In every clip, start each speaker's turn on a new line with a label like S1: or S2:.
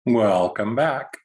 S1: Welcome back.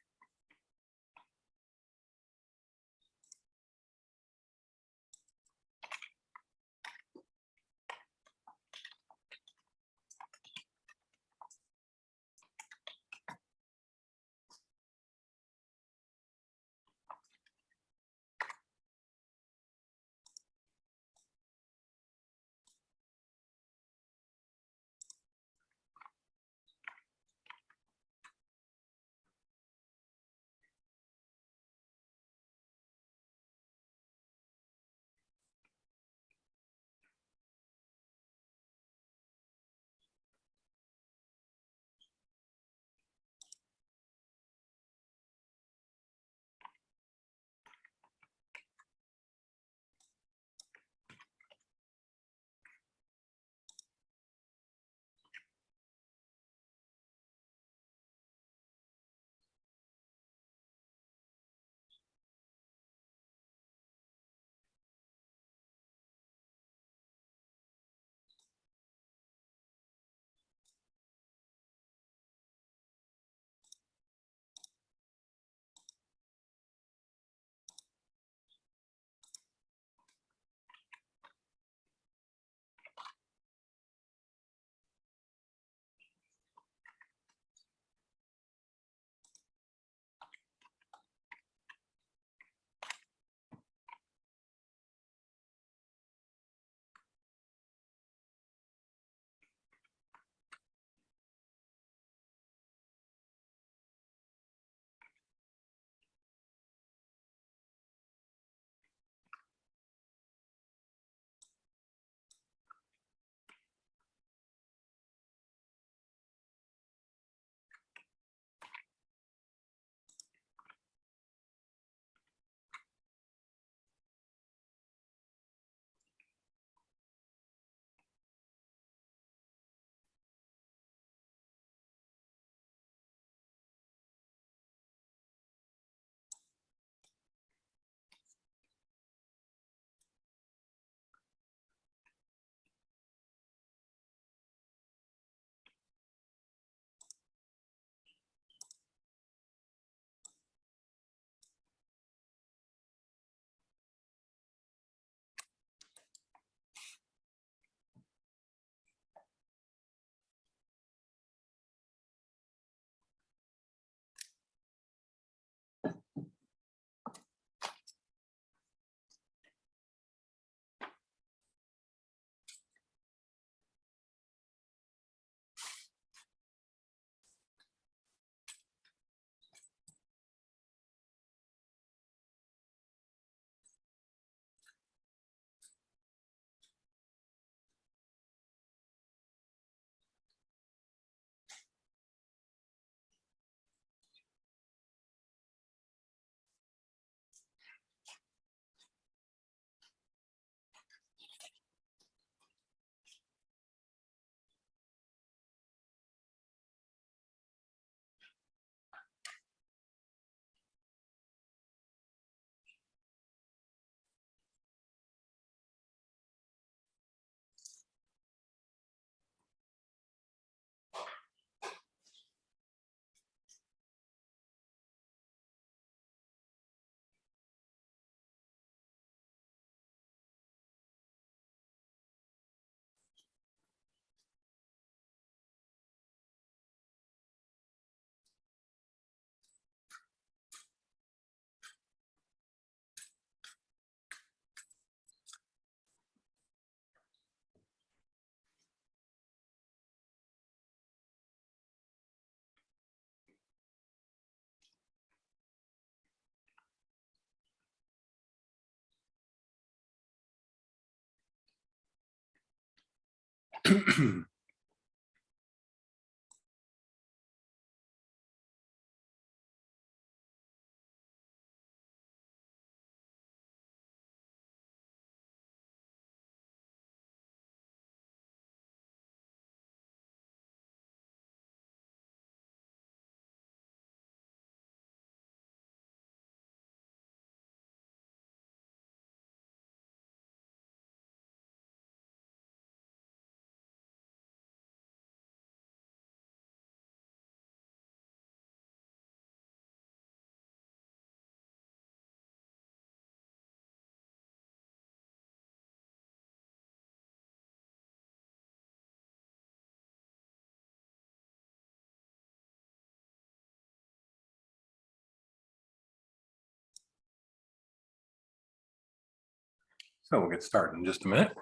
S1: So we'll get started in just a minute.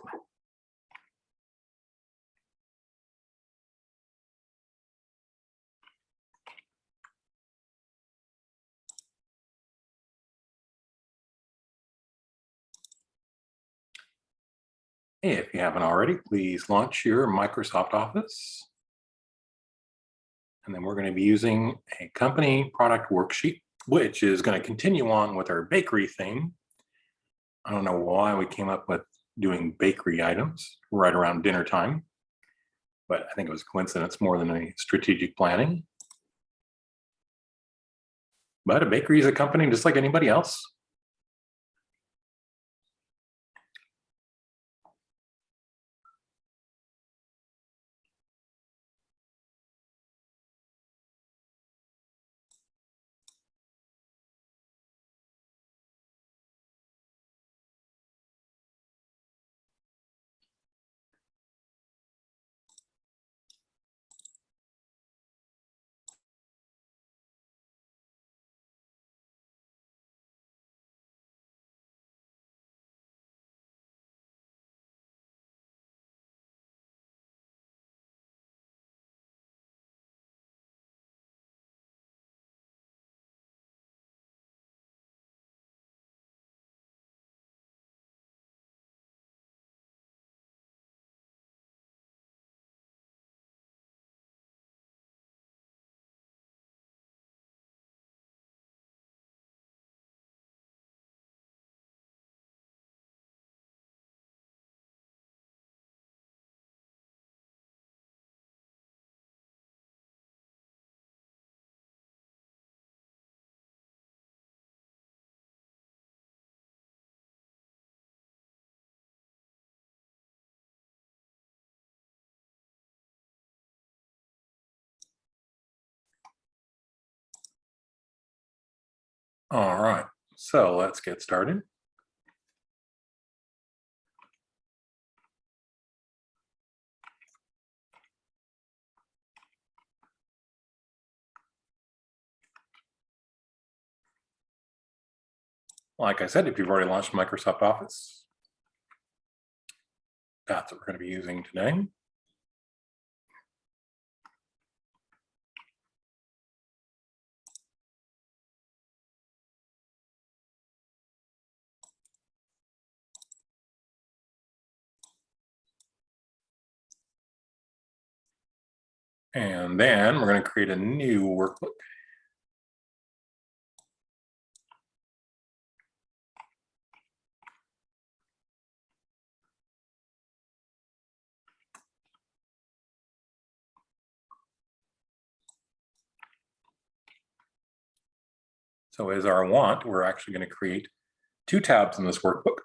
S1: If you haven't already, please launch your Microsoft Office. And then we're going to be using a company product worksheet, which is going to continue on with our bakery theme. I don't know why we came up with doing bakery items right around dinner time, but I think it was coincidence more than a strategic planning. But a bakery is a company just like anybody else. All right, so let's get started. Like I said, if you've already launched Microsoft Office, that's what we're going to be using today. And then we're going to create a new workbook. So as our want, we're actually going to create 2 tabs in this workbook.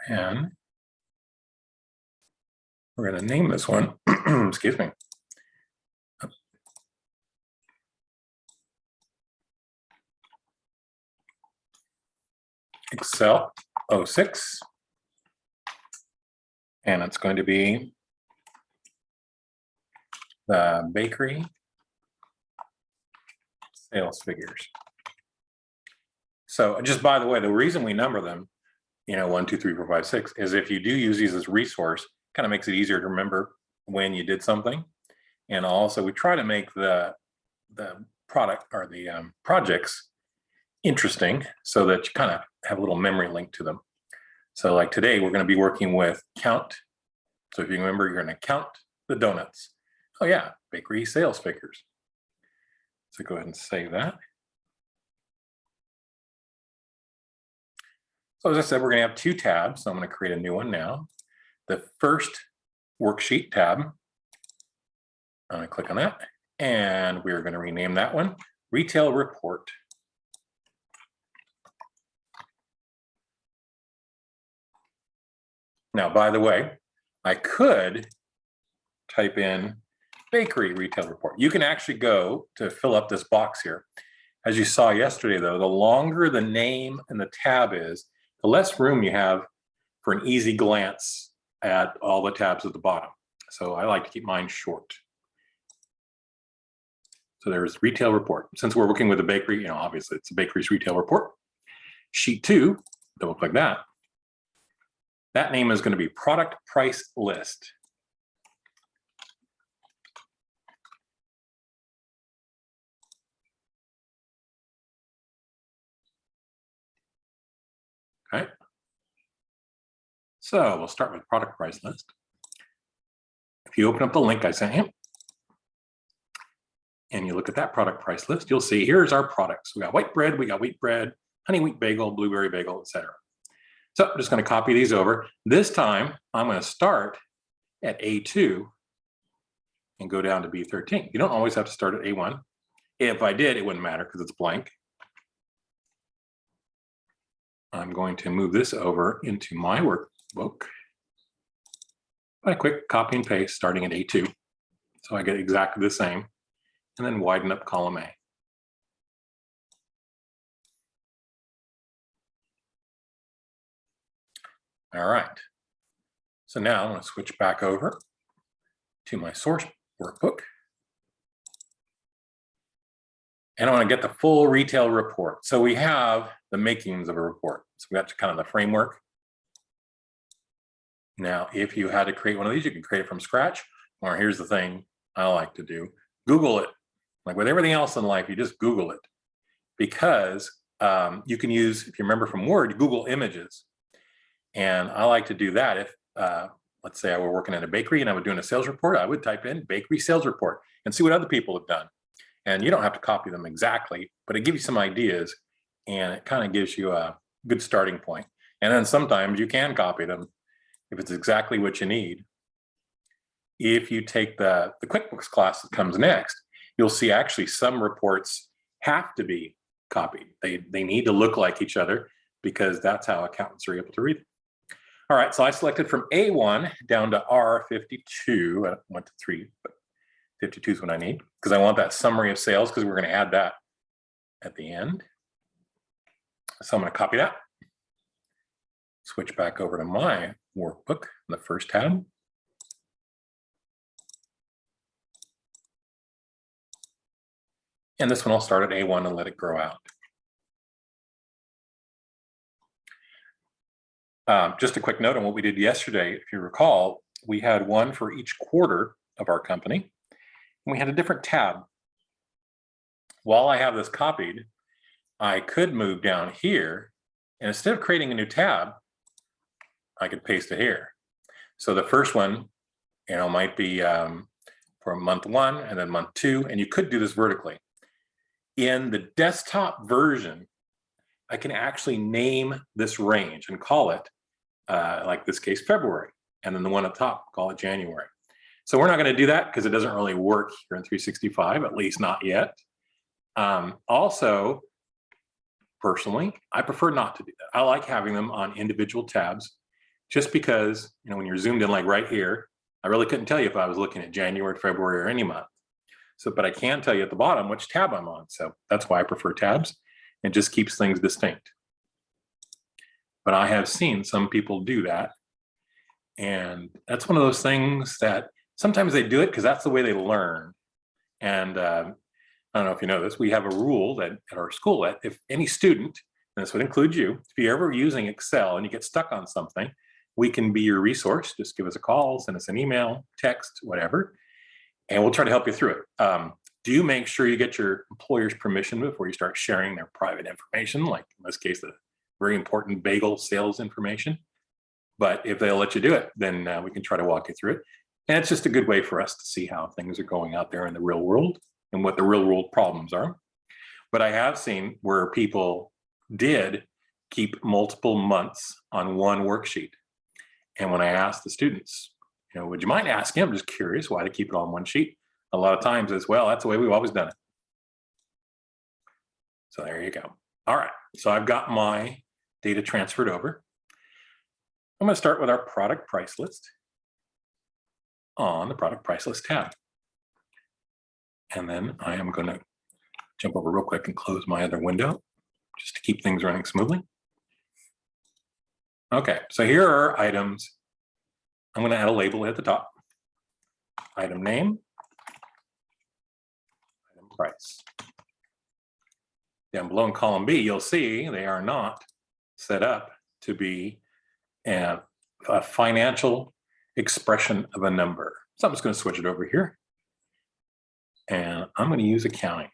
S1: And we're going to name this one, excuse me. Excel 06. And it's going to be the bakery sales figures. So just by the way, the reason we number them, 1, 2, 3, 4, 5, 6, is if you do use these as resource, kind of makes it easier to remember when you did something. And also we try to make the product or the projects interesting so that you kind of have a little memory link to them. So like today, we're going to be working with count. So if you remember, you're going to count the donuts. Oh yeah, bakery sales figures. So go ahead and save that. So as I said, we're going to have 2 tabs. So I'm going to create a new one now. The first worksheet tab, I'm going to click on that. And we're going to rename that one Retail Report. Now, by the way, I could type in bakery retail report. You can actually go to fill up this box here. As you saw yesterday, though, the longer the name and the tab is, the less room you have for an easy glance at all the tabs at the bottom. So I like to keep mine short. So there's retail report. Since we're working with a bakery, you know, obviously it's a bakery's retail report. Sheet 2, double click that. That name is going to be product price list. Okay. So we'll start with product price list. If you open up the link I sent you, and you look at that product price list, you'll see here's our products. We got white bread, we got wheat bread, honey wheat bagel, blueberry bagel, etc. So I'm just going to copy these over. This time I'm going to start at A2 and go down to B13. You don't always have to start at A1. If I did, it wouldn't matter because it's blank. I'm going to move this over into my workbook by a quick copy and paste starting at A2. So I get exactly the same, and then widen up column A. All right. So now I'm going to switch back over to my source workbook. And I want to get the full retail report. So we have the makings of a report. So we got kind of the framework. Now, if you had to create one of these, you can create it from scratch. Or here's the thing I like to do. Google it. Like with everything else in life, you just Google it. Because you can use, if you remember from Word, Google Images. And I like to do that if, let's say I were working in a bakery and I was doing a sales report, I would type in bakery sales report and see what other people have done. And you don't have to copy them exactly, but it gives you some ideas and it kind of gives you a good starting point. And then sometimes you can copy them if it's exactly what you need. If you take the QuickBooks class that comes next, you'll see actually some reports have to be copied. They need to look like each other because that's how accountants are able to read them. All right, so I selected from A1 down to R52. I went to 3, but 52 is what I need because I want that summary of sales because we're going to add that at the end. So I'm going to copy that. Switch back over to my workbook in the first tab. And this one I'll start at A1 and let it grow out. Just a quick note on what we did yesterday. If you recall, we had one for each quarter of our company, and we had a different tab. While I have this copied, I could move down here, and instead of creating a new tab, I could paste it here. So the first one, you know, might be for month 1 and then month 2, and you could do this vertically. In the desktop version, I can actually name this range and call it, like this case, February. And then the one up top, call it January. So we're not going to do that because it doesn't really work here in 365, at least not yet. Also, personally, I prefer not to do that. I like having them on individual tabs just because, you know, when you're zoomed in like right here, I really couldn't tell you if I was looking at January, February, or any month. So, but I can tell you at the bottom which tab I'm on. So that's why I prefer tabs. It just keeps things distinct. But I have seen some people do that. And that's one of those things that sometimes they do it because that's the way they learn. And I don't know if you know this, we have a rule that at our school that if any student, and this would include you, if you're ever using Excel and you get stuck on something, we can be your resource. Just give us a call, send us an email, text, whatever, and we'll try to help you through it. Do make sure you get your employer's permission before you start sharing their private information, like in this case, the very important bagel sales information. But if they'll let you do it, then we can try to walk you through it. And it's just a good way for us to see how things are going out there in the real world and what the real world problems are. But I have seen where people did keep multiple months on one worksheet. And when I asked the students, you know, would you mind asking? I'm just curious why they keep it on one sheet. A lot of times as well, that's the way we've always done it. So there you go. All right, so I've got my data transferred over. I'm going to start with our product price list on the product price list tab. And then I am going to jump over real quick and close my other window just to keep things running smoothly. Okay, so here are items. I'm going to add a label at the top. Item name, item price. Down below in column B, you'll see they are not set up to be a financial expression of a number. So I'm just going to switch it over here. And I'm going to use accounting.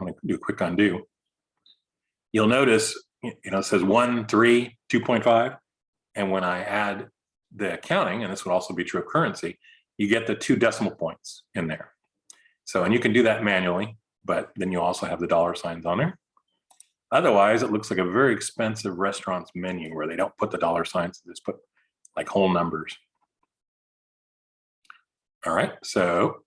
S1: I'm going to do a quick undo. You'll notice, it says 1, 3, 2.5. And when I add the accounting, and this would also be true of currency, you get the 2 decimal points in there. So, and you can do that manually, but then you also have the dollar signs on there. Otherwise, it looks like a very expensive restaurant's menu where they don't put the dollar signs, they just put like whole numbers. All right, so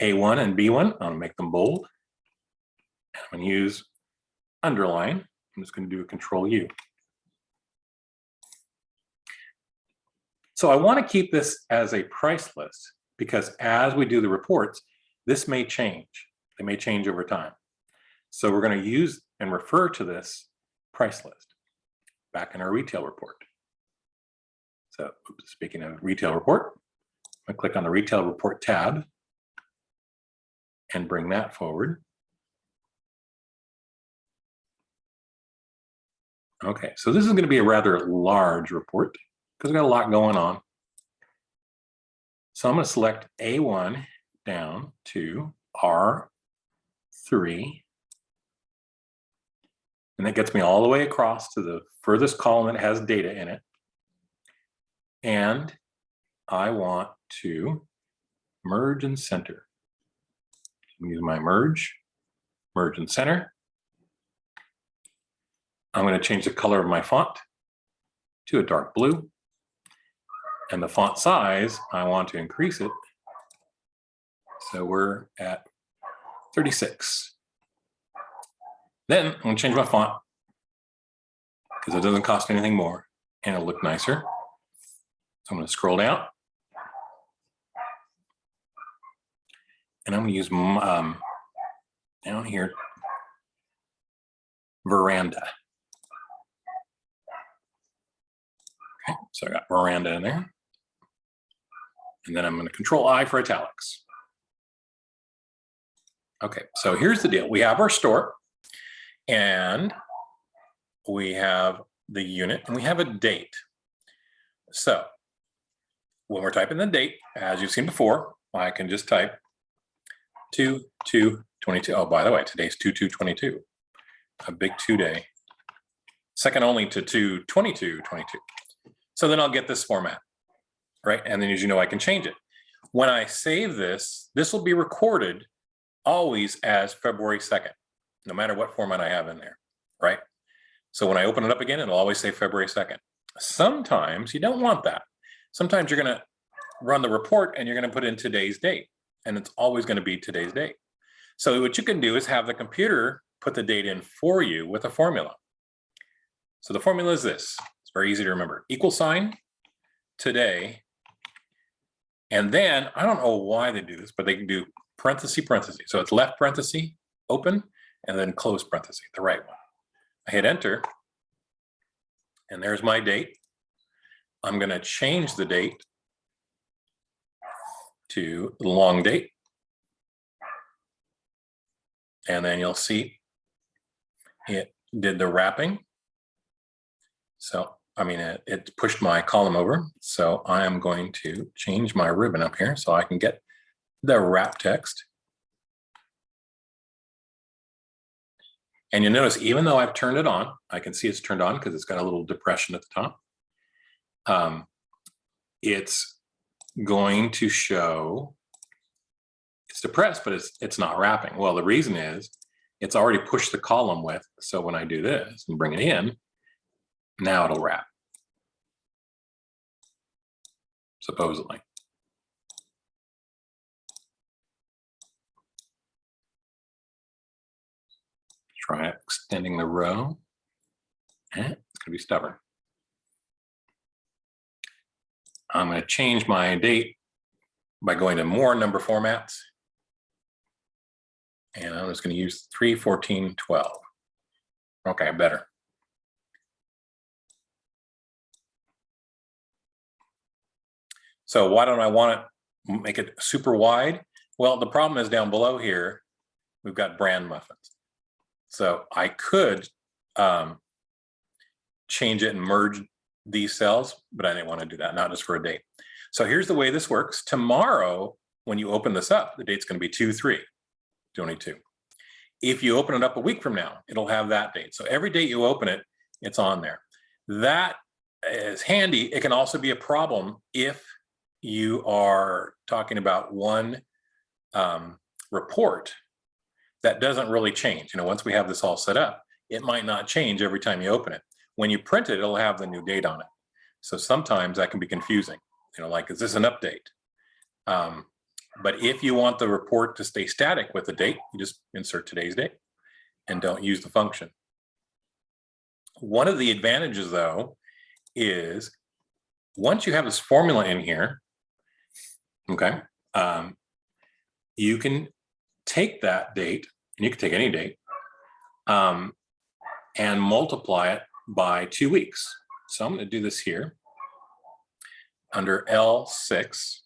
S1: A1 and B1, I'm gonna make them bold. I'm gonna use underline. I'm just gonna do a Control U. So I wanna keep this as a price list because as we do the reports, this may change. They may change over time. So we're gonna use and refer to this price list back in our retail report. So speaking of retail report, I click on the retail report tab and bring that forward. Okay, so this is going to be a rather large report because we've got a lot going on. So I'm going to select A1 down to R3. And that gets me all the way across to the furthest column that has data in it. And I want to merge and center. Use my merge and center. I'm going to change the color of my font to a dark blue. And the font size, I want to increase it. So we're at 36. Then I'm going to change my font because it doesn't cost anything more and it'll look nicer. So I'm going to scroll down. And I'm going to use down here, veranda. Okay, so I got veranda in there. And then I'm going to Control I for italics. Okay, so here's the deal. We have our store and we have the unit and we have a date. So when we're typing the date, as you've seen before, I can just type 2/2/22. Oh, by the way, today's 2/2/22, a big 2 day, second only to 2/22/22. So then I'll get this format, right? And then as you know, I can change it. When I save this, this will be recorded always as February 2nd, no matter what format I have in there, right? So when I open it up again, it'll always say February 2nd. Sometimes you don't want that. Sometimes you're gonna run the report and you're gonna put in today's date, and it's always gonna be today's date. So what you can do is have the computer put the date in for you with a formula. So the formula is this. It's very easy to remember. Equal sign, today, and then, I don't know why they do this, but they can do parenthesis, parenthesis. So it's left parenthesis, open, and then close parenthesis, the right one. I hit enter, and there's my date. I'm gonna change the date to the long date. And then you'll see it did the wrapping. So, I mean, it pushed my column over. So I am going to change my ribbon up here so I can get the wrap text. And you'll notice, even though I've turned it on, I can see it's turned on because it's got a little depression at the top. It's going to show it's depressed, but it's not wrapping. Well, the reason is it's already pushed the column width. So when I do this and bring it in, now it'll wrap, supposedly. Try extending the row. It's going to be stubborn. I'm going to change my date by going to more number formats. And I'm just going to use 3/14/12. Okay, better. So why don't I want it make it super wide. Well, the problem is down below here, we've got brand muffins. So I could change it and merge these cells, but I didn't want to do that, not just for a date. So here's the way this works. Tomorrow, when you open this up, the date's going to be 2/3/22. If you open it up a week from now, it'll have that date. So every date you open it, it's on there. That is handy. It can also be a problem if you are talking about one report that doesn't really change. Once we have this all set up, it might not change every time you open it. When you print it, it'll have the new date on it. So sometimes that can be confusing. Like, is this an update? But if you want the report to stay static with the date, you just insert today's date and don't use the function. One of the advantages, though, is once you have this formula in here, okay, you can take that date, and you can take any date, and multiply it by 2 weeks. So I'm going to do this here under L6.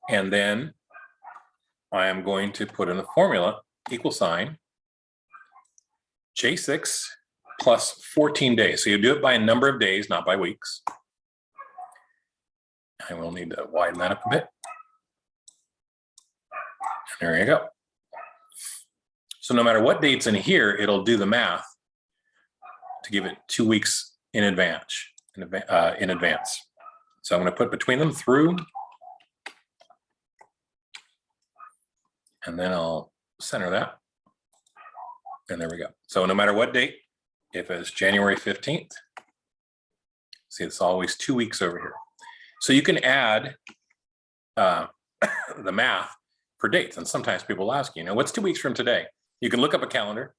S1: And then I am going to put in the formula equal sign J6 plus 14 days. So you do it by a number of days, not by weeks. I will need to widen that up a bit. There you go. So no matter what date's in here, it'll do the math to give it 2 weeks in advance. So I'm going to put between them through, and then I'll center that. And there we go. So no matter what date, if it's January 15th, see, it's always 2 weeks over here. So you can add the math for dates. And sometimes people ask, what's 2 weeks from today? You can look up a calendar,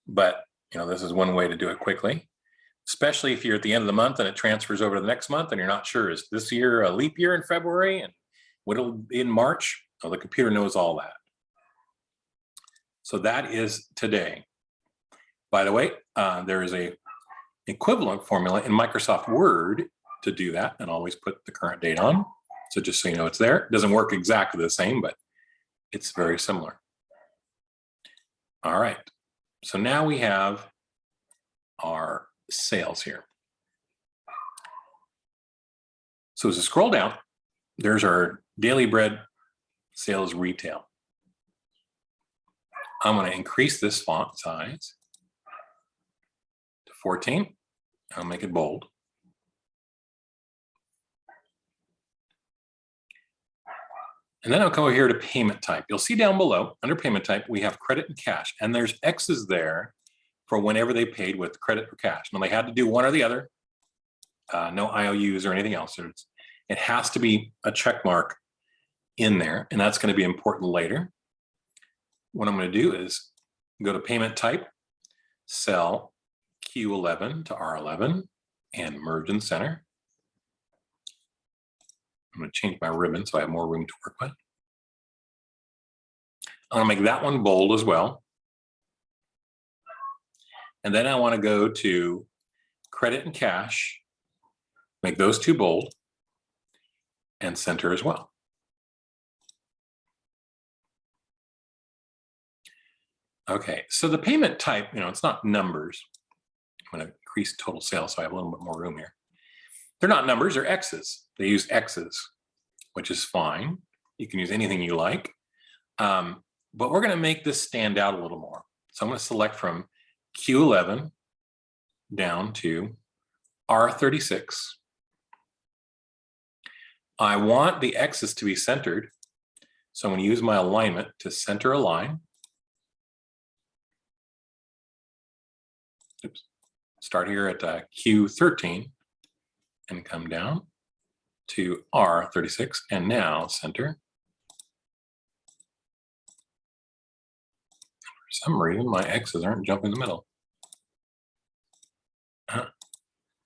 S1: but this is one way to do it quickly, especially if you're at the end of the month and it transfers over to the next month and you're not sure, is this year a leap year in February and what'll be in March? Well, the computer knows all that. So that is today. By the way, there is a equivalent formula in Microsoft Word to do that, and always put the current date on. So just so you know, it's there. It doesn't work exactly the same, but it's very similar. All right. So now we have our sales here. So as I scroll down, there's our daily bread sales retail. I'm going to increase this font size to 14. I'll make it bold. And then I'll come over here to payment type. You'll see down below, under payment type, we have credit and cash. And there's X's there for whenever they paid with credit or cash. Now, they had to do one or the other. No IOUs or anything else. It has to be a check mark in there, and that's going to be important later. What I'm going to do is go to payment type, cell Q11 to R11, and merge and center. I'm going to change my ribbon so I have more room to work with. I'm going to make that one bold as well. And then I want to go to credit and cash, make those two bold, and center as well. Okay, so the payment type, it's not numbers. I'm going to increase total sales so I have a little bit more room here. They're not numbers, they're X's. They use X's, which is fine. You can use anything you like. But we're going to make this stand out a little more. So I'm going to select from Q11 down to R36. I want the X's to be centered. So I'm going to use my alignment to center a line. Oops. Start here at Q13 and come down to R36, and now center. For some reason, my X's aren't jumping in the middle.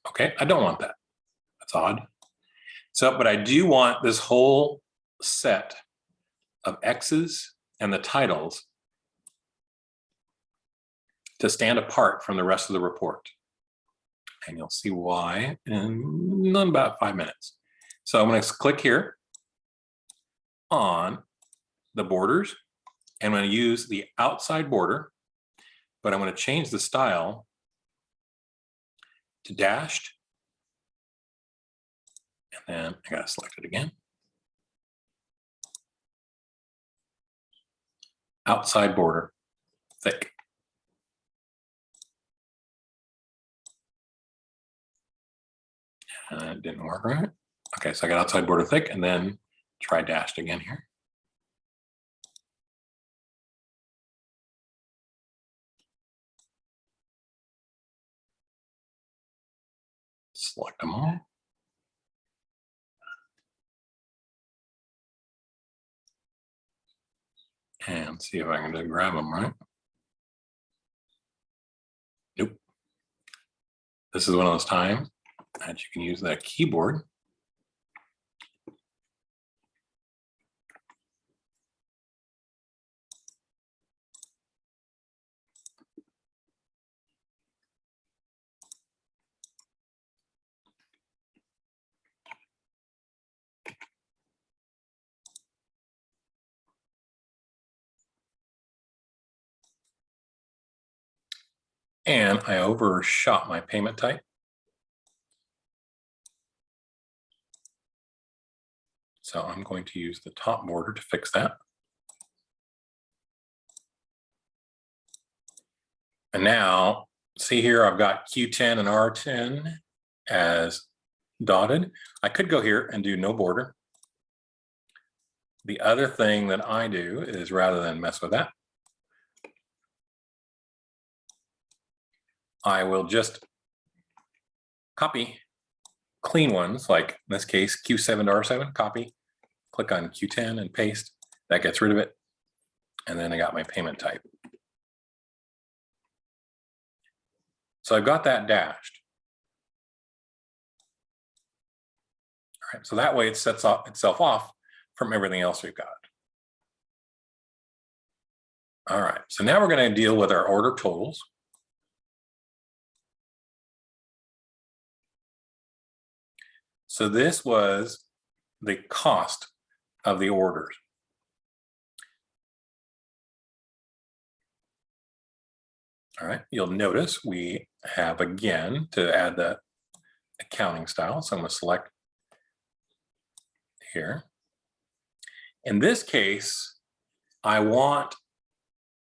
S1: Okay, I don't want that. That's odd. So, but I do want this whole set of X's and the titles to stand apart from the rest of the report. And you'll see why in about 5 minutes. So I'm going to click here on the borders. I'm going to use the outside border, but I'm going to change the style to dashed. And then I got to select it again. Outside border, thick. It didn't work right. Okay, so I got outside border thick, and then try dashed again here. Select them all. And see if I can just grab them right. Nope. This is one of those times that you can use that keyboard. And I overshot my payment type. So I'm going to use the top border to fix that. And now, see here, I've got Q10 and R10 as dotted. I could go here and do no border. The other thing that I do is, rather than mess with that, I will just copy clean ones, like in this case, Q7 to R7, copy, click on Q10 and paste. That gets rid of it. And then I got my payment type. So I've got that dashed. All right, so that way it sets itself off from everything else we've got. All right, so now we're going to deal with our order totals. So this was the cost of the orders. All right, you'll notice we have, again, to add the accounting style. So I'm going to select here. In this case, I want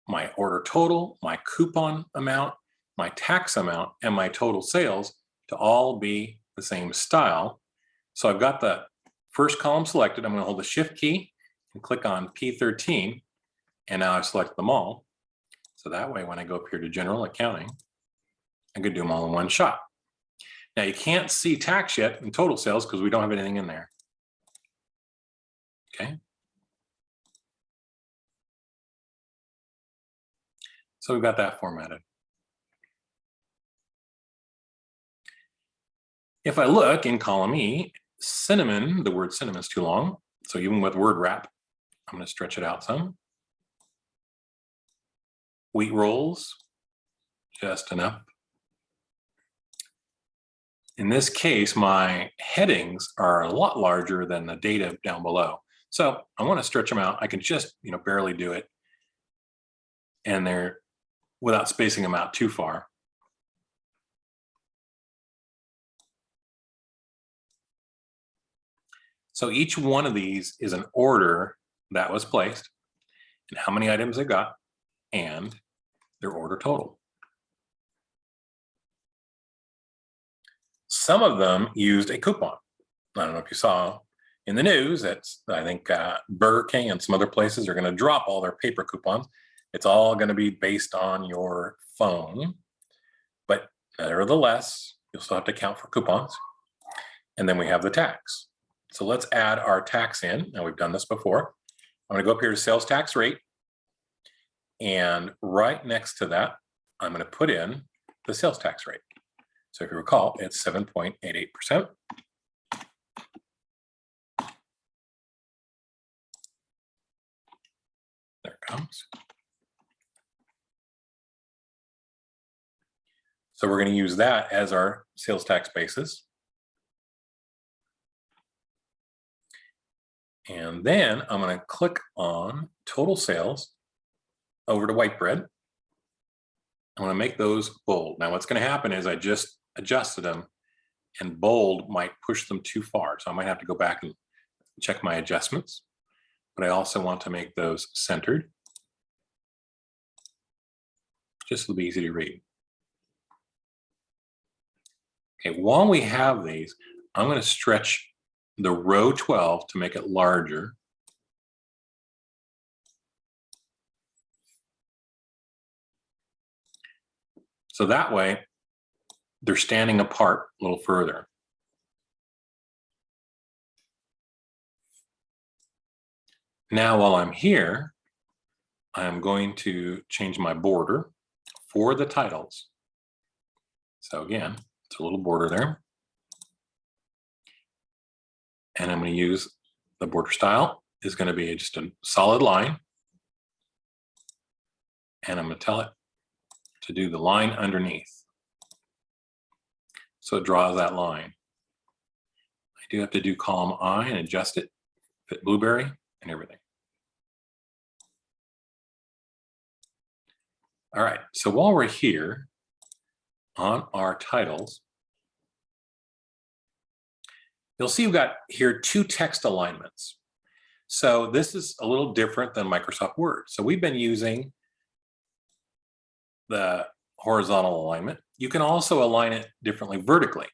S1: my order total, my coupon amount, my tax amount, and my total sales to all be the same style. So I've got the first column selected. I'm going to hold the Shift key and click on P13, and now I've selected them all. So that way, when I go up here to General Accounting, I could do them all in one shot. Now you can't see tax yet in total sales because we don't have anything in there. Okay. So we've got that formatted. If I look in column E, cinnamon, the word cinnamon is too long. So even with word wrap, I'm going to stretch it out some. Wheat rolls, just enough. In this case, my headings are a lot larger than the data down below. So I want to stretch them out. I can just, barely do it. And they're without spacing them out too far. So each one of these is an order that was placed and how many items they got and their order total. Some of them used a coupon. I don't know if you saw in the news that I think Burger King and some other places are going to drop all their paper coupons. It's all going to be based on your phone, but nevertheless, you'll still have to count for coupons. And then we have the tax. So let's add our tax in. Now we've done this before. I'm going to go up here to sales tax rate. And right next to that, I'm going to put in the sales tax rate. So if you recall, it's 7.88%. There it comes. So we're going to use that as our sales tax basis. And then I'm going to click on total sales over to white bread. I want to make those bold. Now what's going to happen is I just adjusted them, and bold might push them too far. So I might have to go back and check my adjustments. But I also want to make those centered, just to be easy to read. Okay, while we have these, I'm going to stretch the row 12 to make it larger. So that way, they're standing apart a little further. Now, while I'm here, I'm going to change my border for the titles. So again, it's a little border there. And I'm going to use the border style is going to be just a solid line. And I'm going to tell it to do the line underneath. So it draws that line. I do have to do column I and adjust it, fit blueberry and everything. All right, so while we're here on our titles, you'll see we've got here 2 text alignments. So this is a little different than Microsoft Word. So we've been using the horizontal alignment. You can also align it differently vertically.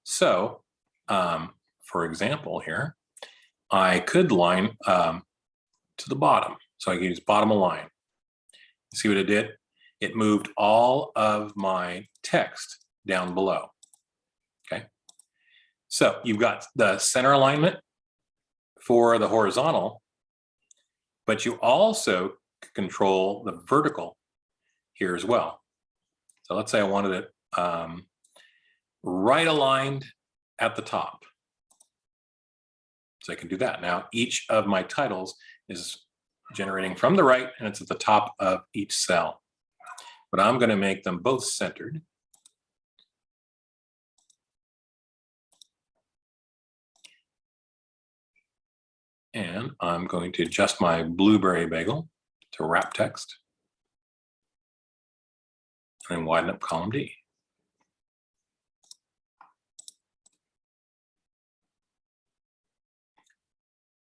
S1: So, for example here, I could line to the bottom. So I can use bottom align. See what it did? It moved all of my text down below. Okay. So you've got the center alignment for the horizontal, but you also control the vertical here as well. So let's say I wanted it right aligned at the top. So I can do that. Now each of my titles is generating from the right, and it's at the top of each cell. But I'm going to make them both centered. And I'm going to adjust my blueberry bagel to wrap text. And then widen up column D.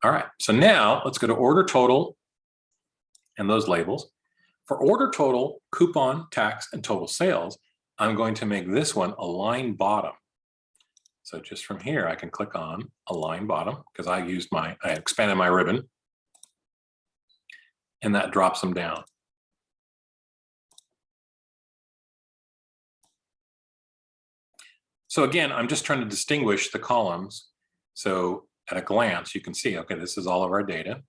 S1: All right, so now let's go to order total and those labels. For order total, coupon, tax, and total sales, I'm going to make this one align bottom. So just from here, I can click on align bottom because I expanded my ribbon, and that drops them down. So again, I'm just trying to distinguish the columns. So at a glance, you can see, okay, this is all of our data.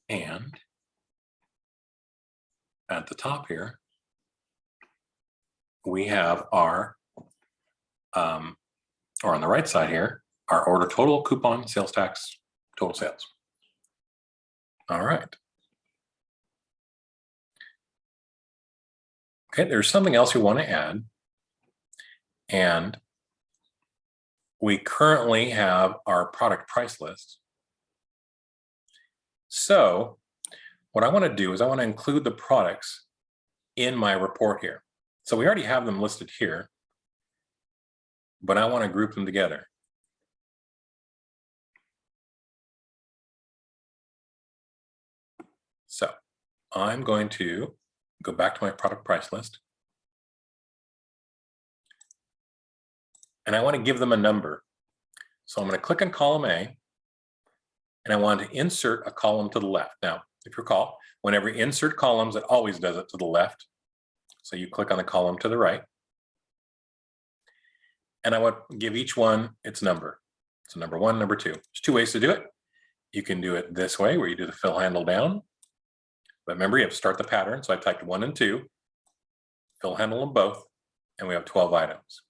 S1: And at the top here, we have our, or on the right side here, our order total, coupon, sales tax, total sales. All right. Okay, there's something else we want to add. And we currently have our product price list. So what I want to do is I want to include the products in my report here. So we already have them listed here, but I want to group them together. So I'm going to go back to my product price list. And I want to give them a number. So I'm going to click on column A, and I want to insert a column to the left. Now, if you recall, whenever you insert columns, it always does it to the left. So you click on the column to the right. And I want to give each one its number. So number 1, number 2. There's 2 ways to do it. You can do it this way, where you do the fill handle down. But remember, you have to start the pattern. So I typed 1 and 2, fill handle them both, and we have 12 items.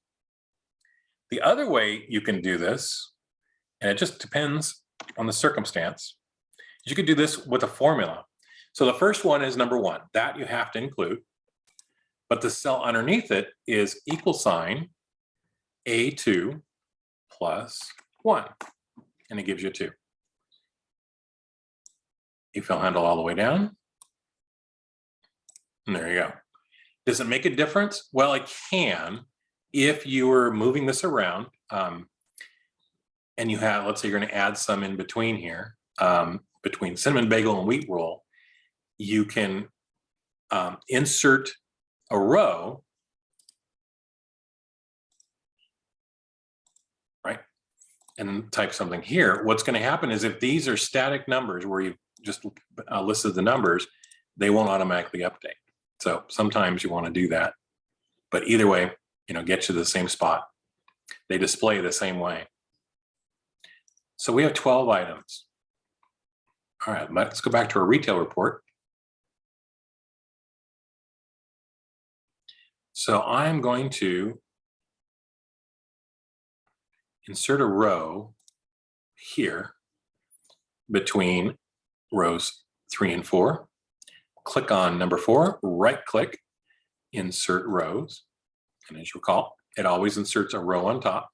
S1: The other way you can do this, and it just depends on the circumstance, you could do this with a formula. So the first one is number 1. That you have to include. But the cell underneath it is equal sign A2 plus 1, and it gives you 2. You fill handle all the way down, and there you go. Does it make a difference? Well, it can if you were moving this around, and you have, let's say you're going to add some in between here, between cinnamon bagel and wheat roll, you can insert a row, right? And then type something here. What's going to happen is if these are static numbers where you've just listed the numbers, they won't automatically update. So sometimes you want to do that. But either way, get you to the same spot. They display the same way. So we have 12 items. All right, let's go back to our retail report. So I'm going to insert a row here between rows 3 and 4. Click on number 4, right click, insert rows. And as you recall, it always inserts a row on top.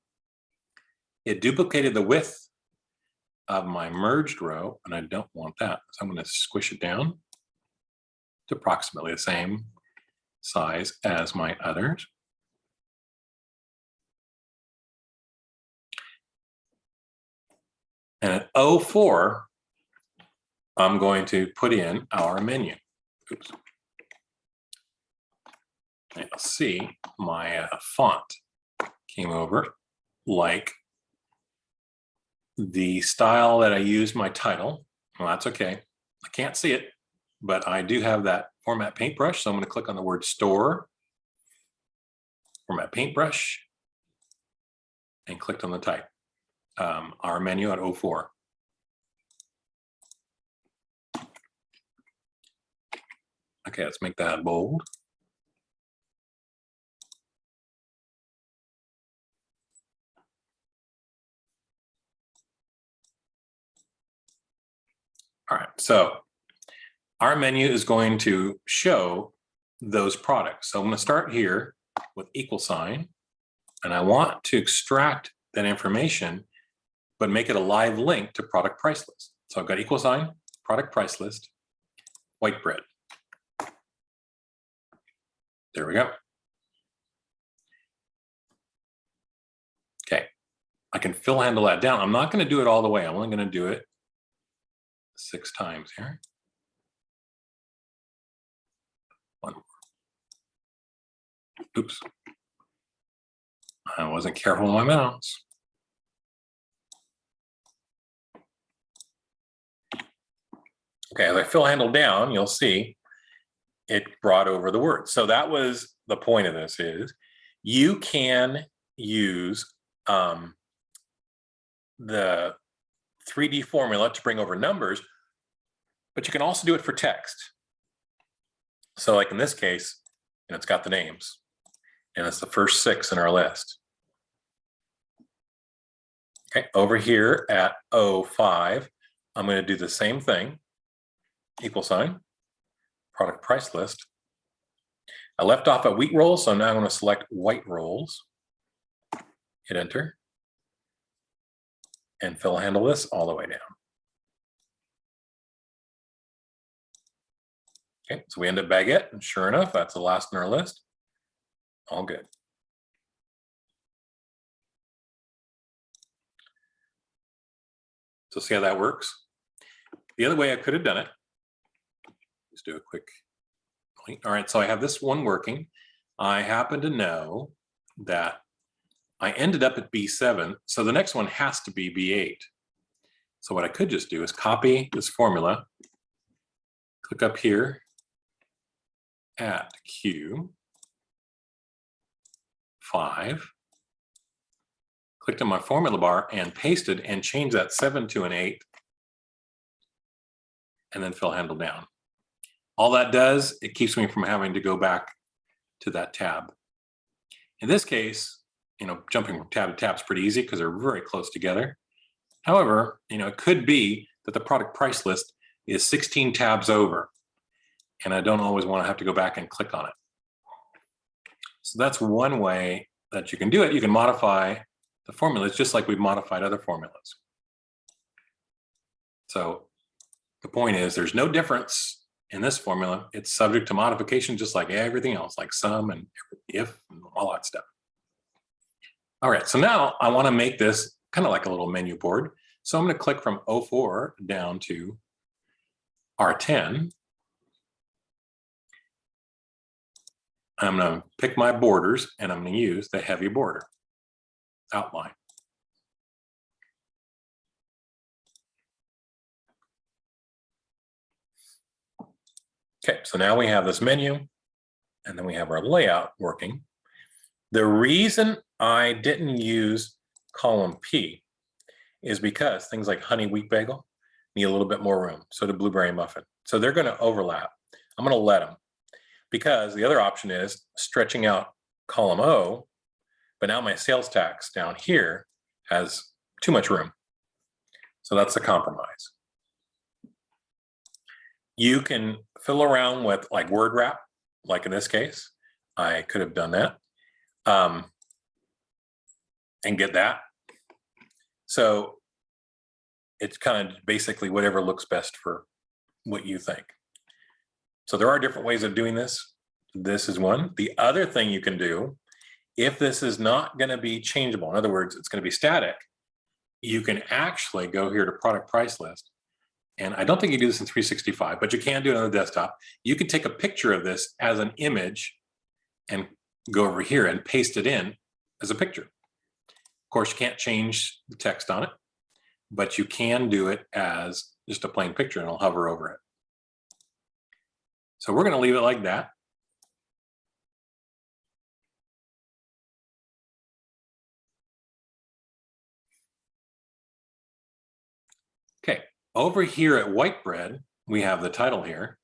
S1: It duplicated the width of my merged row, and I don't want that. So I'm going to squish it down to approximately the same size as my others. And at 04, I'm going to put in our menu. Oops. And you'll see my font came over like the style that I used my title. Well, that's okay. I can't see it, but I do have that format paintbrush. So I'm going to click on the word store, format paintbrush, and clicked on the type. Our menu at 04. Okay, let's make that bold. All right, so our menu is going to show those products. So I'm going to start here with equal sign, and I want to extract that information, but make it a live link to product price list. So I've got equal sign, product price list, white bread. There we go. Okay, I can fill handle that down. I'm not going to do it all the way. I'm only going to do it 6 times here. One more. Oops. I wasn't careful with my mouse. Okay, as I fill handle down, you'll see it brought over the word. So that was the point of this, is you can use the 3D formula to bring over numbers, but you can also do it for text. So like in this case, it's got the names, and it's the first 6 in our list. Okay, over here at 05, I'm going to do the same thing, equal sign, product price list. I left off at wheat rolls, so now I'm going to select white rolls, hit enter, and fill handle this all the way down. Okay, so we end at baguette, and sure enough, that's the last in our list. All good. So see how that works? The other way I could have done it, let's do a quick clean. All right, so I have this one working. I happen to know that I ended up at B7, so the next one has to be B8. So what I could just do is copy this formula, click up here at Q5, clicked on my formula bar and pasted and changed that 7 to an 8, and then fill handle down. All that does, it keeps me from having to go back to that tab. In this case, jumping from tab to tab is pretty easy because they're very close together. However, it could be that the product price list is 16 tabs over, and I don't always want to have to go back and click on it. So that's one way that you can do it. You can modify the formula is just like we've modified other formulas. So the point is there's no difference in this formula. It's subject to modification just like everything else, like sum and if and all that stuff. All right, so now I want to make this kind of like a little menu board. So I'm going to click from 04 down to R10. I'm going to pick my borders and I'm going to use the heavy border outline. Okay, so now we have this menu and then we have our layout working. The reason I didn't use column P is because things like honey wheat bagel need a little bit more room. So do blueberry muffin. So they're going to overlap. I'm going to let them, because the other option is stretching out column O, but now my sales tax down here has too much room. So that's the compromise. You can fill around with like word wrap, like in this case. I could have done that and get that. So it's kind of basically whatever looks best for what you think. So there are different ways of doing this. This is one. The other thing you can do, if this is not going to be changeable, in other words, it's going to be static, you can actually go here to product price list. And I don't think you do this in 365, but you can do it on the desktop. You can take a picture of this as an image and go over here and paste it in as a picture. Of course, you can't change the text on it, but you can do it as just a plain picture and I'll hover over it. So we're going to leave it like that. Okay, over here at white bread, we have the title here.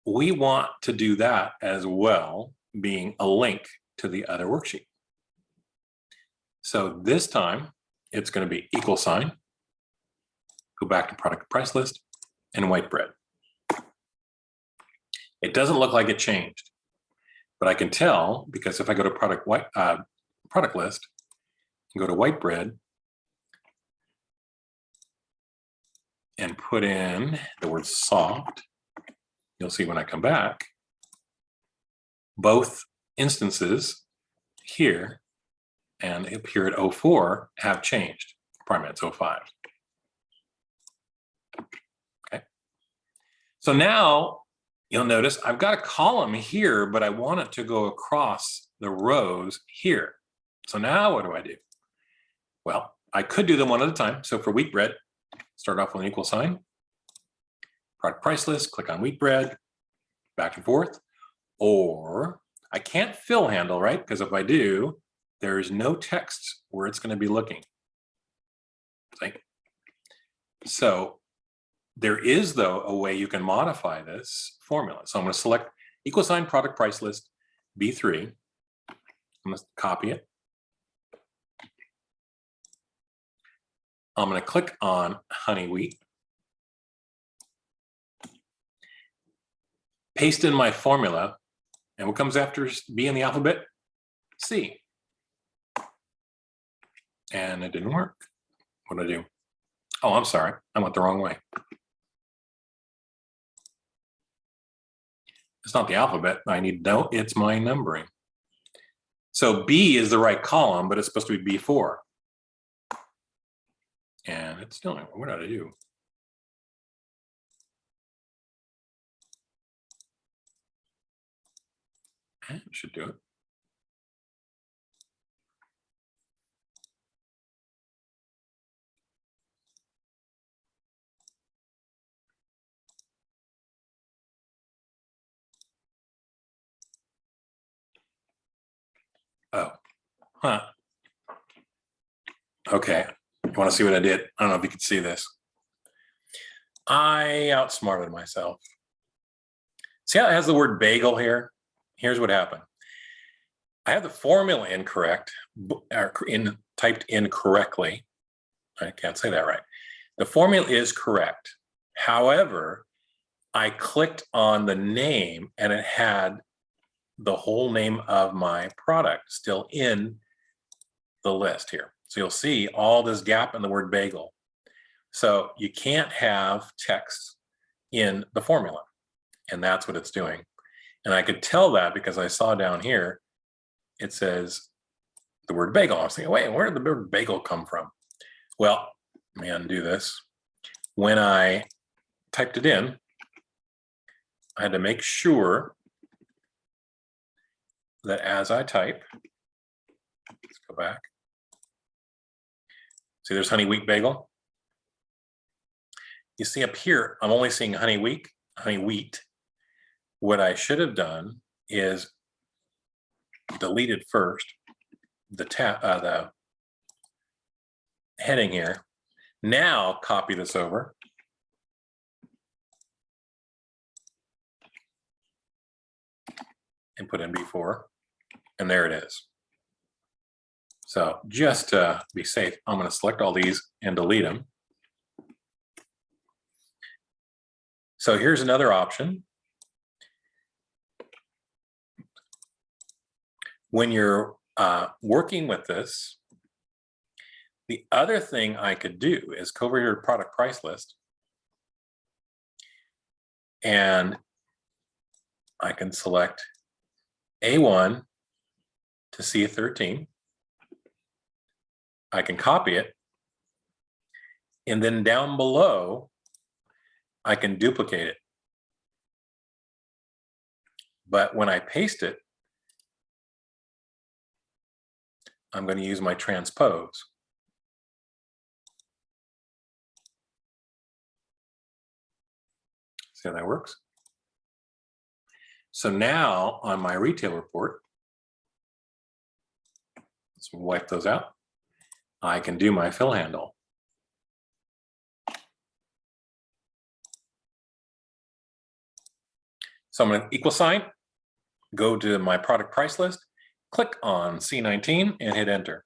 S1: We want to do that as well, being a link to the other worksheet. So this time it's going to be equal sign, go back to product price list and white bread. It doesn't look like it changed, but I can tell because if I go to product list and go to white bread and put in the word soft, you'll see when I come back, both instances here and up here at 04 have changed. Probably it's 05. Okay. So now you'll notice I've got a column here, but I want it to go across the rows here. So now what do I do? Well, I could do them one at a time. So for wheat bread, start off with an equal sign, product price list, click on wheat bread, back and forth. Or I can't fill handle, right? Because if I do, there is no text where it's going to be looking. See? So there is, though, a way you can modify this formula. So I'm going to select equal sign product price list B3. I'm going to copy it. I'm going to click on honey wheat. Paste in my formula. And what comes after B in the alphabet? C. And it didn't work. What did I do? Oh, I'm sorry. I went the wrong way. It's not the alphabet. I need to know it's my numbering. So B is the right column, but it's supposed to be B4. And it's still, what did I do? It should do it. Oh, huh. Okay, you want to see what I did? I don't know if you can see this. I outsmarted myself. See how it has the word bagel here? Here's what happened. I have the formula incorrect, or typed in correctly. I can't say that right. The formula is correct. However, I clicked on the name and it had the whole name of my product still in the list here. So you'll see all this gap in the word bagel. So you can't have text in the formula, and that's what it's doing. And I could tell that because I saw down here, it says the word bagel. I was thinking, wait, where did the word bagel come from? Well, let me undo this. When I typed it in, I had to make sure that as I type, let's go back. See, there's honey wheat bagel. You see up here, I'm only seeing honey wheat. What I should have done is deleted first the heading here. Now copy this over. And put in B4, and there it is. So just to be safe, I'm going to select all these and delete them. So here's another option. When you're working with this, the other thing I could do is go over here to product price list, and I can select A1 to C13. I can copy it, and then down below, I can duplicate it. But when I paste it, I'm going to use my transpose. See how that works? So now on my retail report, let's wipe those out. I can do my fill handle. So I'm going to equal sign, go to my product price list, click on C19 and hit enter.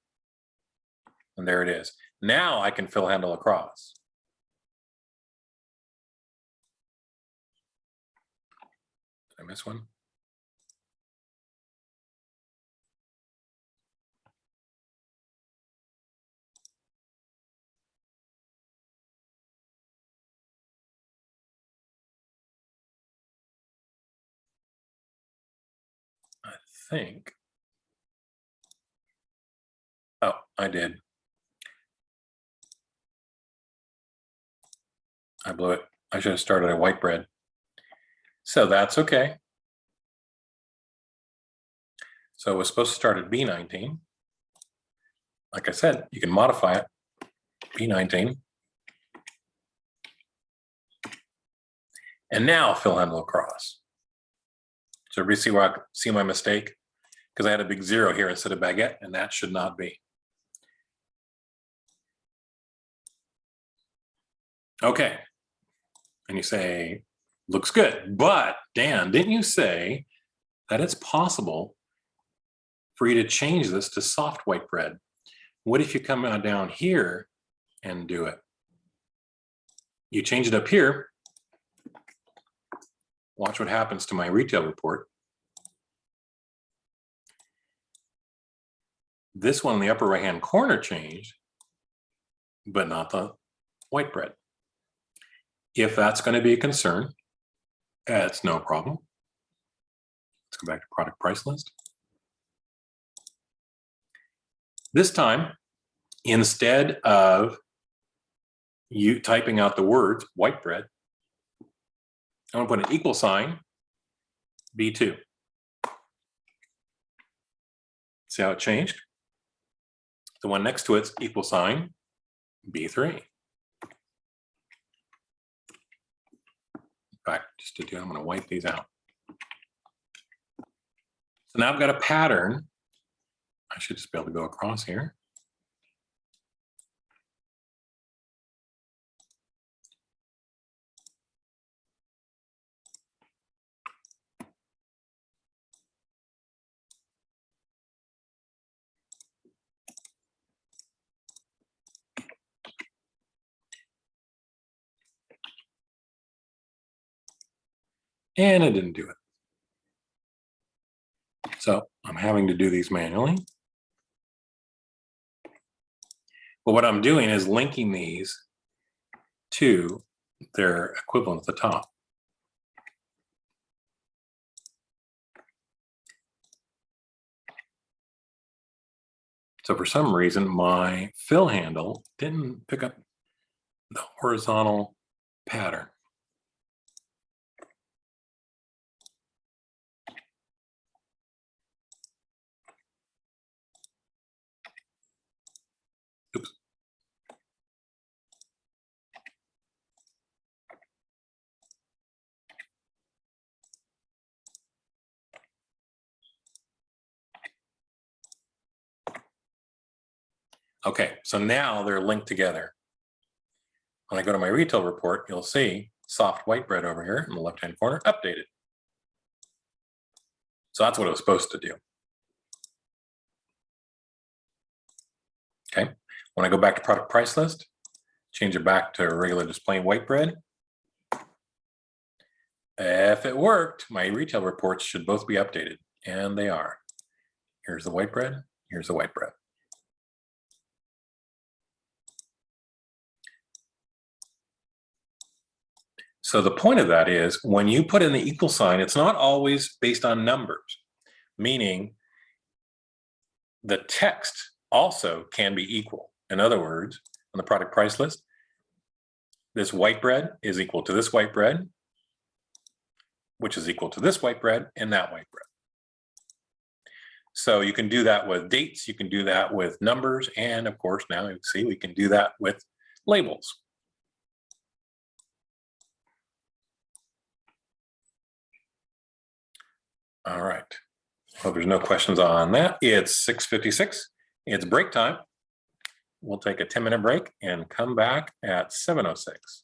S1: And there it is. Now I can fill handle across. Did I miss one? I think. Oh, I did. I blew it. I should have started at white bread. So that's okay. So it was supposed to start at B19. Like I said, you can modify it. B19. And now fill handle across. So everybody see where I see my mistake? Because I had a big 0 here instead of baguette, and that should not be. Okay. And you say, looks good. But Dan, didn't you say that it's possible for you to change this to soft white bread? What if you come down here and do it? You change it up here. Watch what happens to my retail report. This one in the upper right-hand corner changed, but not the white bread. If that's going to be a concern, it's no problem. Let's go back to product price list. This time, instead of you typing out the words white bread, I'm going to put an equal sign, B2. See how it changed? The one next to it's equal sign, B3. In fact, just to do, I'm going to wipe these out. So now I've got a pattern. I should just be able to go across here. And it didn't do it. So I'm having to do these manually. But what I'm doing is linking these to their equivalent at the top. So for some reason, my fill handle didn't pick up the horizontal pattern. Oops. Okay, so now they're linked together. When I go to my retail report, you'll see soft white bread over here in the left-hand corner, updated. So that's what it was supposed to do. Okay, when I go back to product price list, change it back to regular display white bread. If it worked, my retail reports should both be updated, and they are. Here's the white bread, here's the white bread. So the point of that is when you put in the equal sign, it's not always based on numbers, meaning the text also can be equal. In other words, on the product price list, this white bread is equal to this white bread, which is equal to this white bread and that white bread. So you can do that with dates, you can do that with numbers, and of course now you see we can do that with labels. All right. Well, there's no questions on that. It's 6:56. It's break time. We'll take a 10-minute break and come back at 7:06.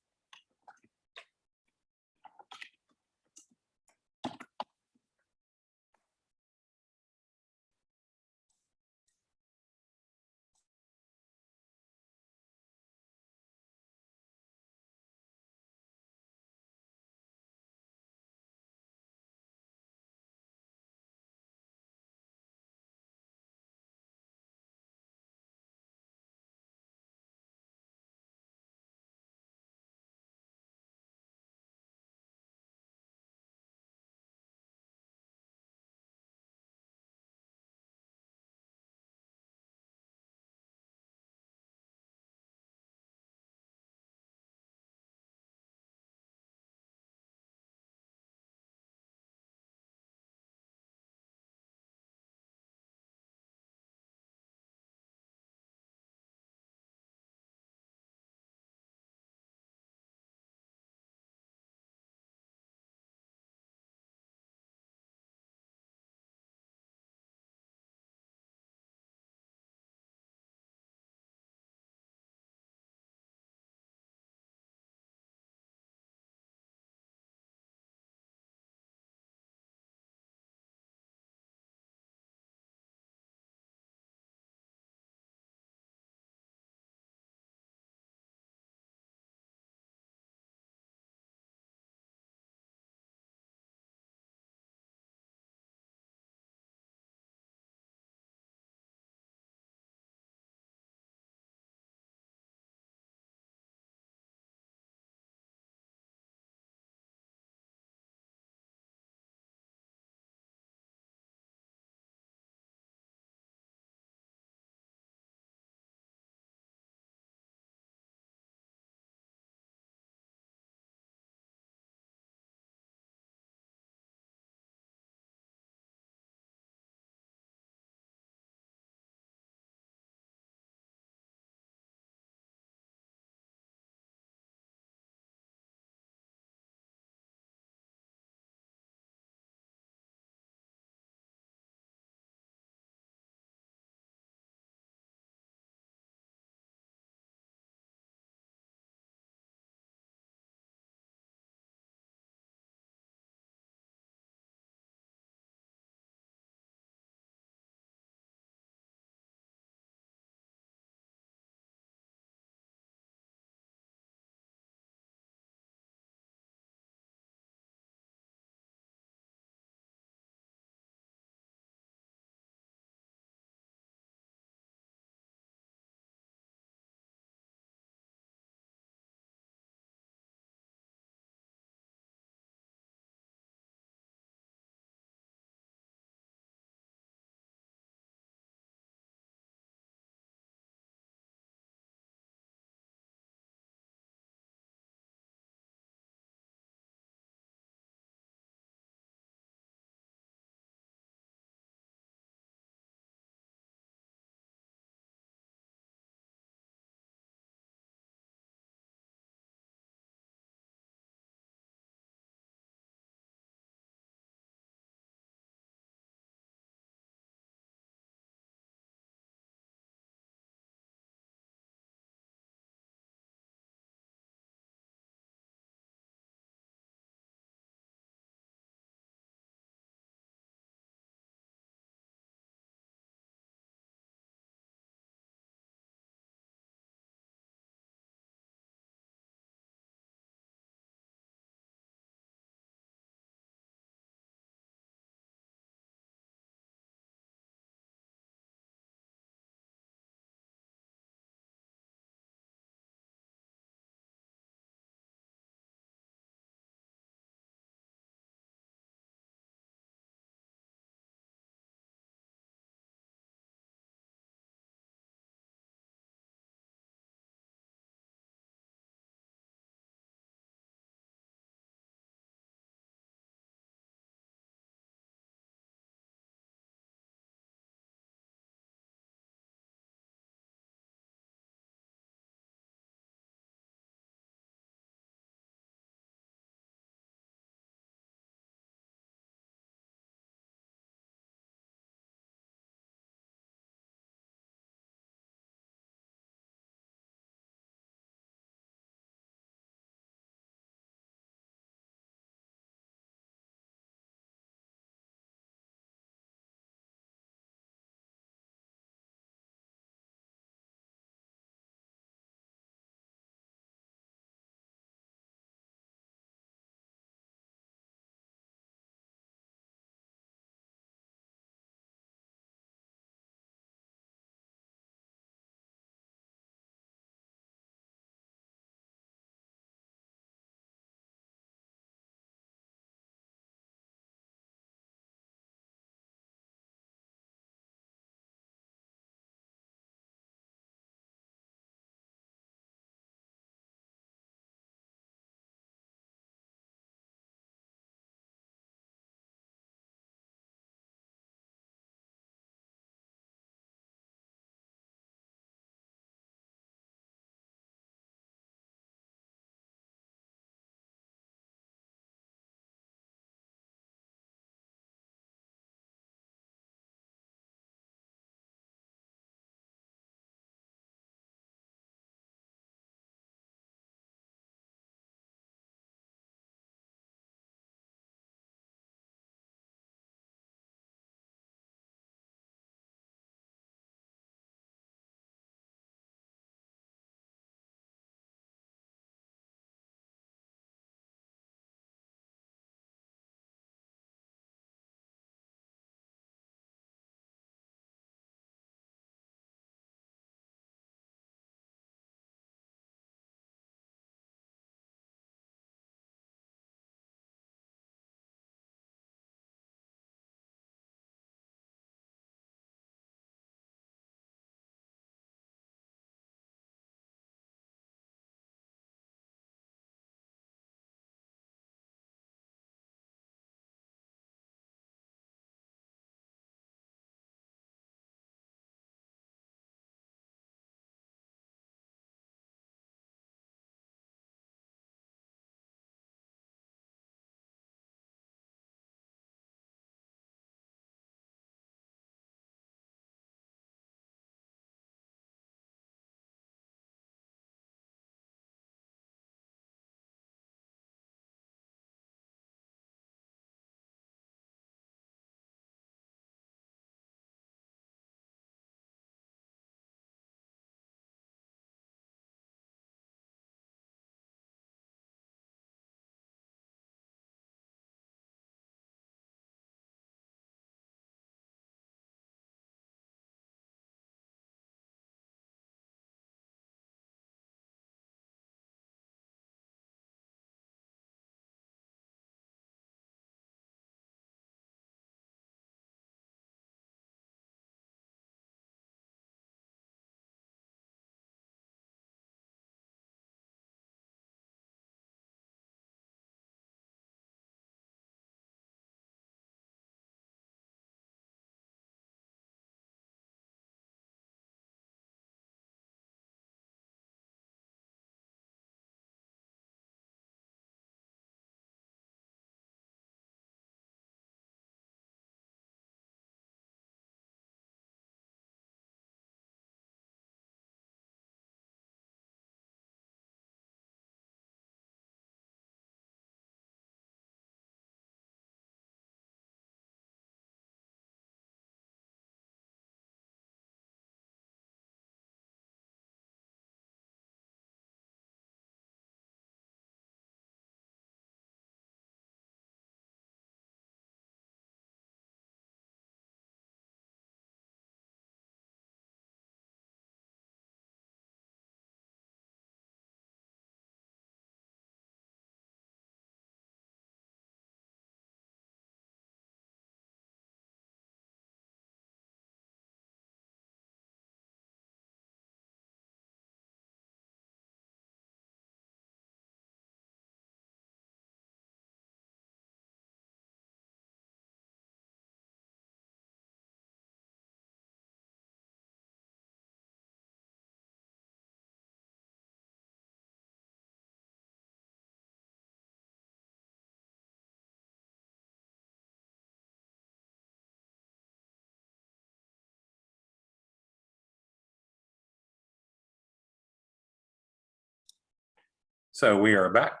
S1: So we are back.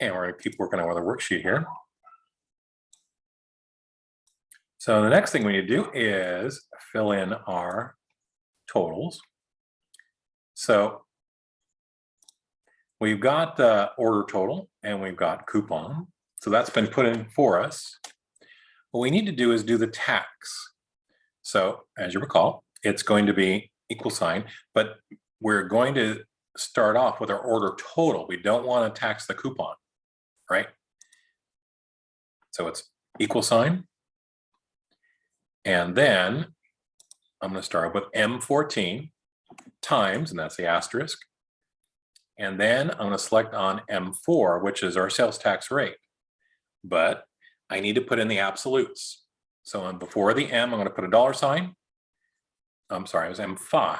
S1: And we're going to keep working on our worksheet here. So the next thing we need to do is fill in our totals. So we've got the order total and we've got coupon. So that's been put in for us. What we need to do is do the tax. So as you recall, it's going to be equal sign, but we're going to start off with our order total. We don't want to tax the coupon, right? So it's equal sign. And then I'm going to start with M14 times, and that's the asterisk. And then I'm going to select on M4, which is our sales tax rate. But I need to put in the absolutes. So before the M, I'm going to put a dollar sign. I'm sorry, it was M5.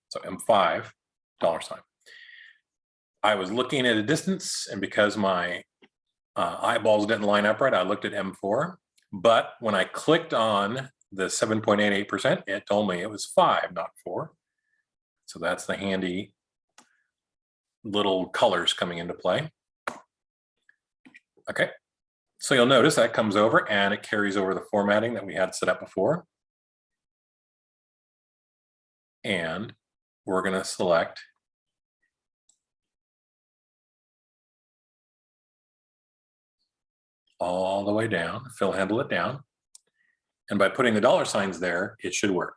S1: So M5, dollar sign. I was looking at a distance, and because my eyeballs didn't line up right, I looked at M4. But when I clicked on the 7.88%, it told me it was 5, not 4. So that's the handy little colors coming into play. Okay, so you'll notice that comes over and it carries over the formatting that we had set up before. And we're going to select all the way down, fill handle it down. And by putting the dollar signs there, it should work.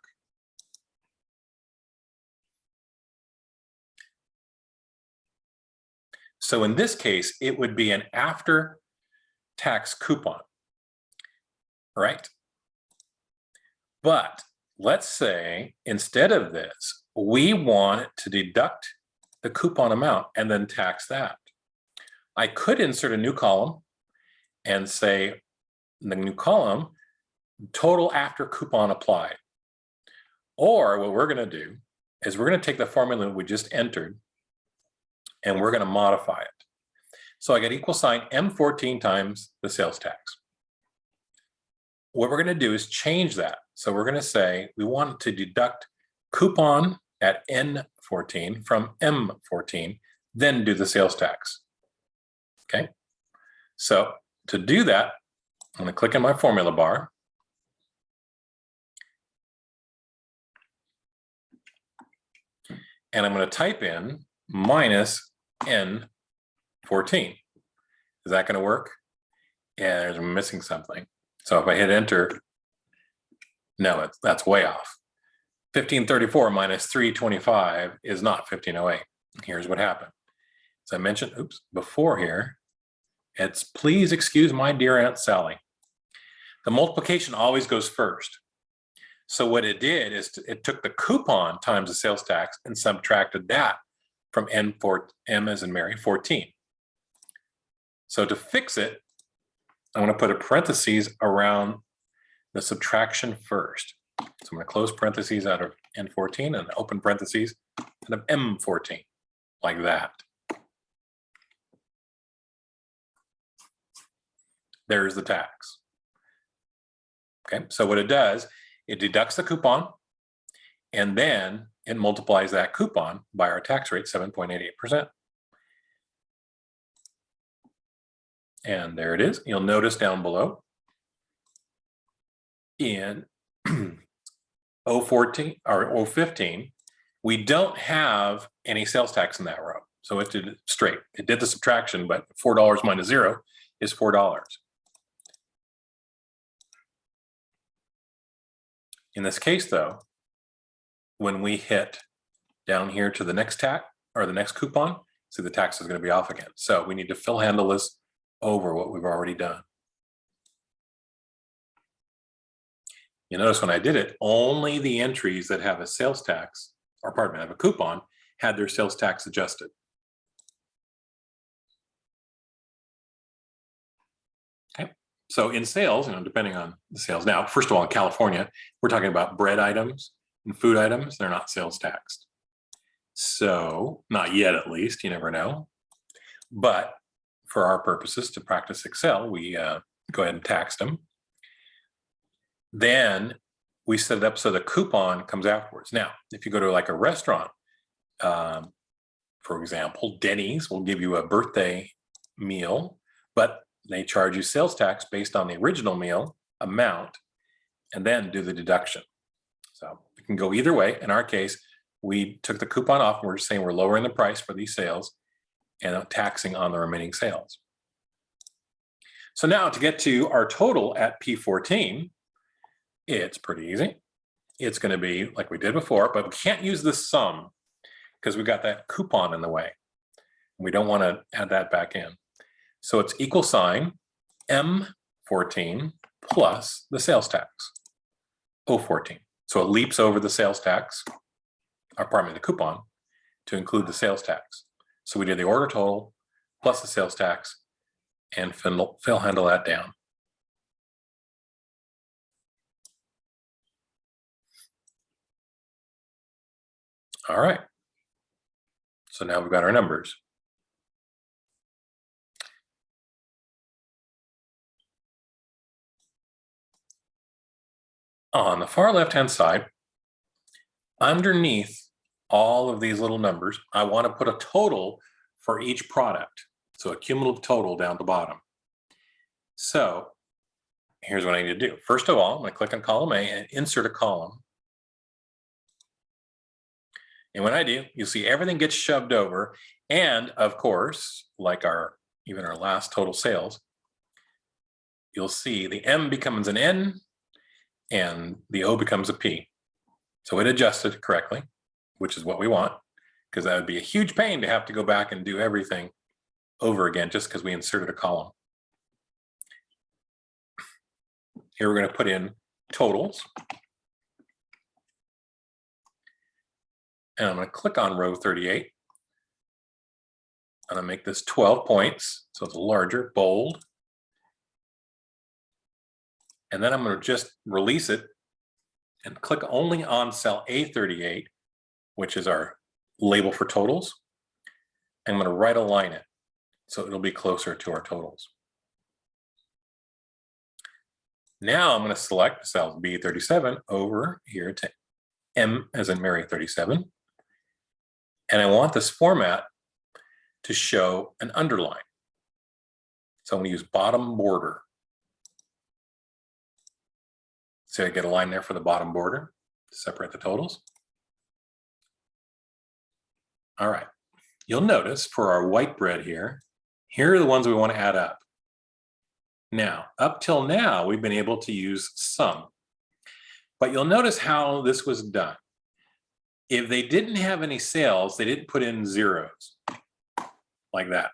S1: So in this case, it would be an after tax coupon, right? But let's say instead of this, we want to deduct the coupon amount and then tax that. I could insert a new column and say the new column, total after coupon applied. Or what we're going to do is we're going to take the formula we just entered and we're going to modify it. So I get equal sign M14 times the sales tax. What we're going to do is change that. So we're going to say we want to deduct coupon at N14 from M14, then do the sales tax. Okay. So to do that, I'm going to click in my formula bar. And I'm going to type in minus N14. Is that going to work? Yeah, there's missing something. So if I hit enter, no, that's way off. 1534 minus 325 is not 1508. Here's what happened. As I mentioned, oops, before here, it's please excuse my dear Aunt Sally. The multiplication always goes first. So what it did is it took the coupon times the sales tax and subtracted that from N4, M as in Mary, 14. So to fix it, I'm going to put a parentheses around the subtraction first. So I'm going to close parentheses out of N14 and open parentheses out of M14, like that. There's the tax. Okay, so what it does, it deducts the coupon, and then it multiplies that coupon by our tax rate, 7.88%. And there it is. You'll notice down below in 014 or 015, we don't have any sales tax in that row. So it did it straight. It did the subtraction, but $4 minus 0 is $4. In this case, though, when we hit down here to the next tax or the next coupon, see the tax is going to be off again. So we need to fill handle this over what we've already done. You notice when I did it, only the entries that have a sales tax, or pardon me, have a coupon, had their sales tax adjusted. Okay, so in sales, depending on the sales. Now, first of all, in California, we're talking about bread items and food items. They're not sales taxed. So, not yet at least, you never know. But for our purposes to practice Excel, we go ahead and tax them. Then we set it up so the coupon comes afterwards. Now, if you go to like a restaurant For example, Denny's will give you a birthday meal, but they charge you sales tax based on the original meal amount and then do the deduction. So it can go either way. In our case, we took the coupon off and we're just saying we're lowering the price for these sales and taxing on the remaining sales. So now to get to our total at P14, it's pretty easy. It's going to be like we did before, but we can't use the sum because we got that coupon in the way. We don't want to add that back in. So it's equal sign M14 plus the sales tax, O14. So it leaps over the sales tax, or pardon me, the coupon, to include the sales tax. So we did the order total plus the sales tax and fill handle that down. All right. So now we've got our numbers. On the far left-hand side, underneath all of these little numbers, I want to put a total for each product. So a cumulative total down the bottom. So here's what I need to do. First of all, I'm going to click on column A and insert a column. And when I do, you'll see everything gets shoved over. And of course, like even our last total sales, you'll see the M becomes an N and the O becomes a P. So it adjusted correctly, which is what we want, because that would be a huge pain to have to go back and do everything over again just because we inserted a column. Here we're going to put in totals. And I'm going to click on row 38. I'm going to make this 12 points, so it's larger, bold. And then I'm going to just release it and click only on cell A38, which is our label for totals. I'm going to right align it so it'll be closer to our totals. Now I'm going to select cell B37 over here to M as in Mary 37. And I want this format to show an underline. So I'm going to use bottom border. So I get a line there for the bottom border to separate the totals. All right. You'll notice for our white bread here are the ones we want to add up. Now, up till now, we've been able to use sum. But you'll notice how this was done. If they didn't have any sales, they didn't put in zeros like that.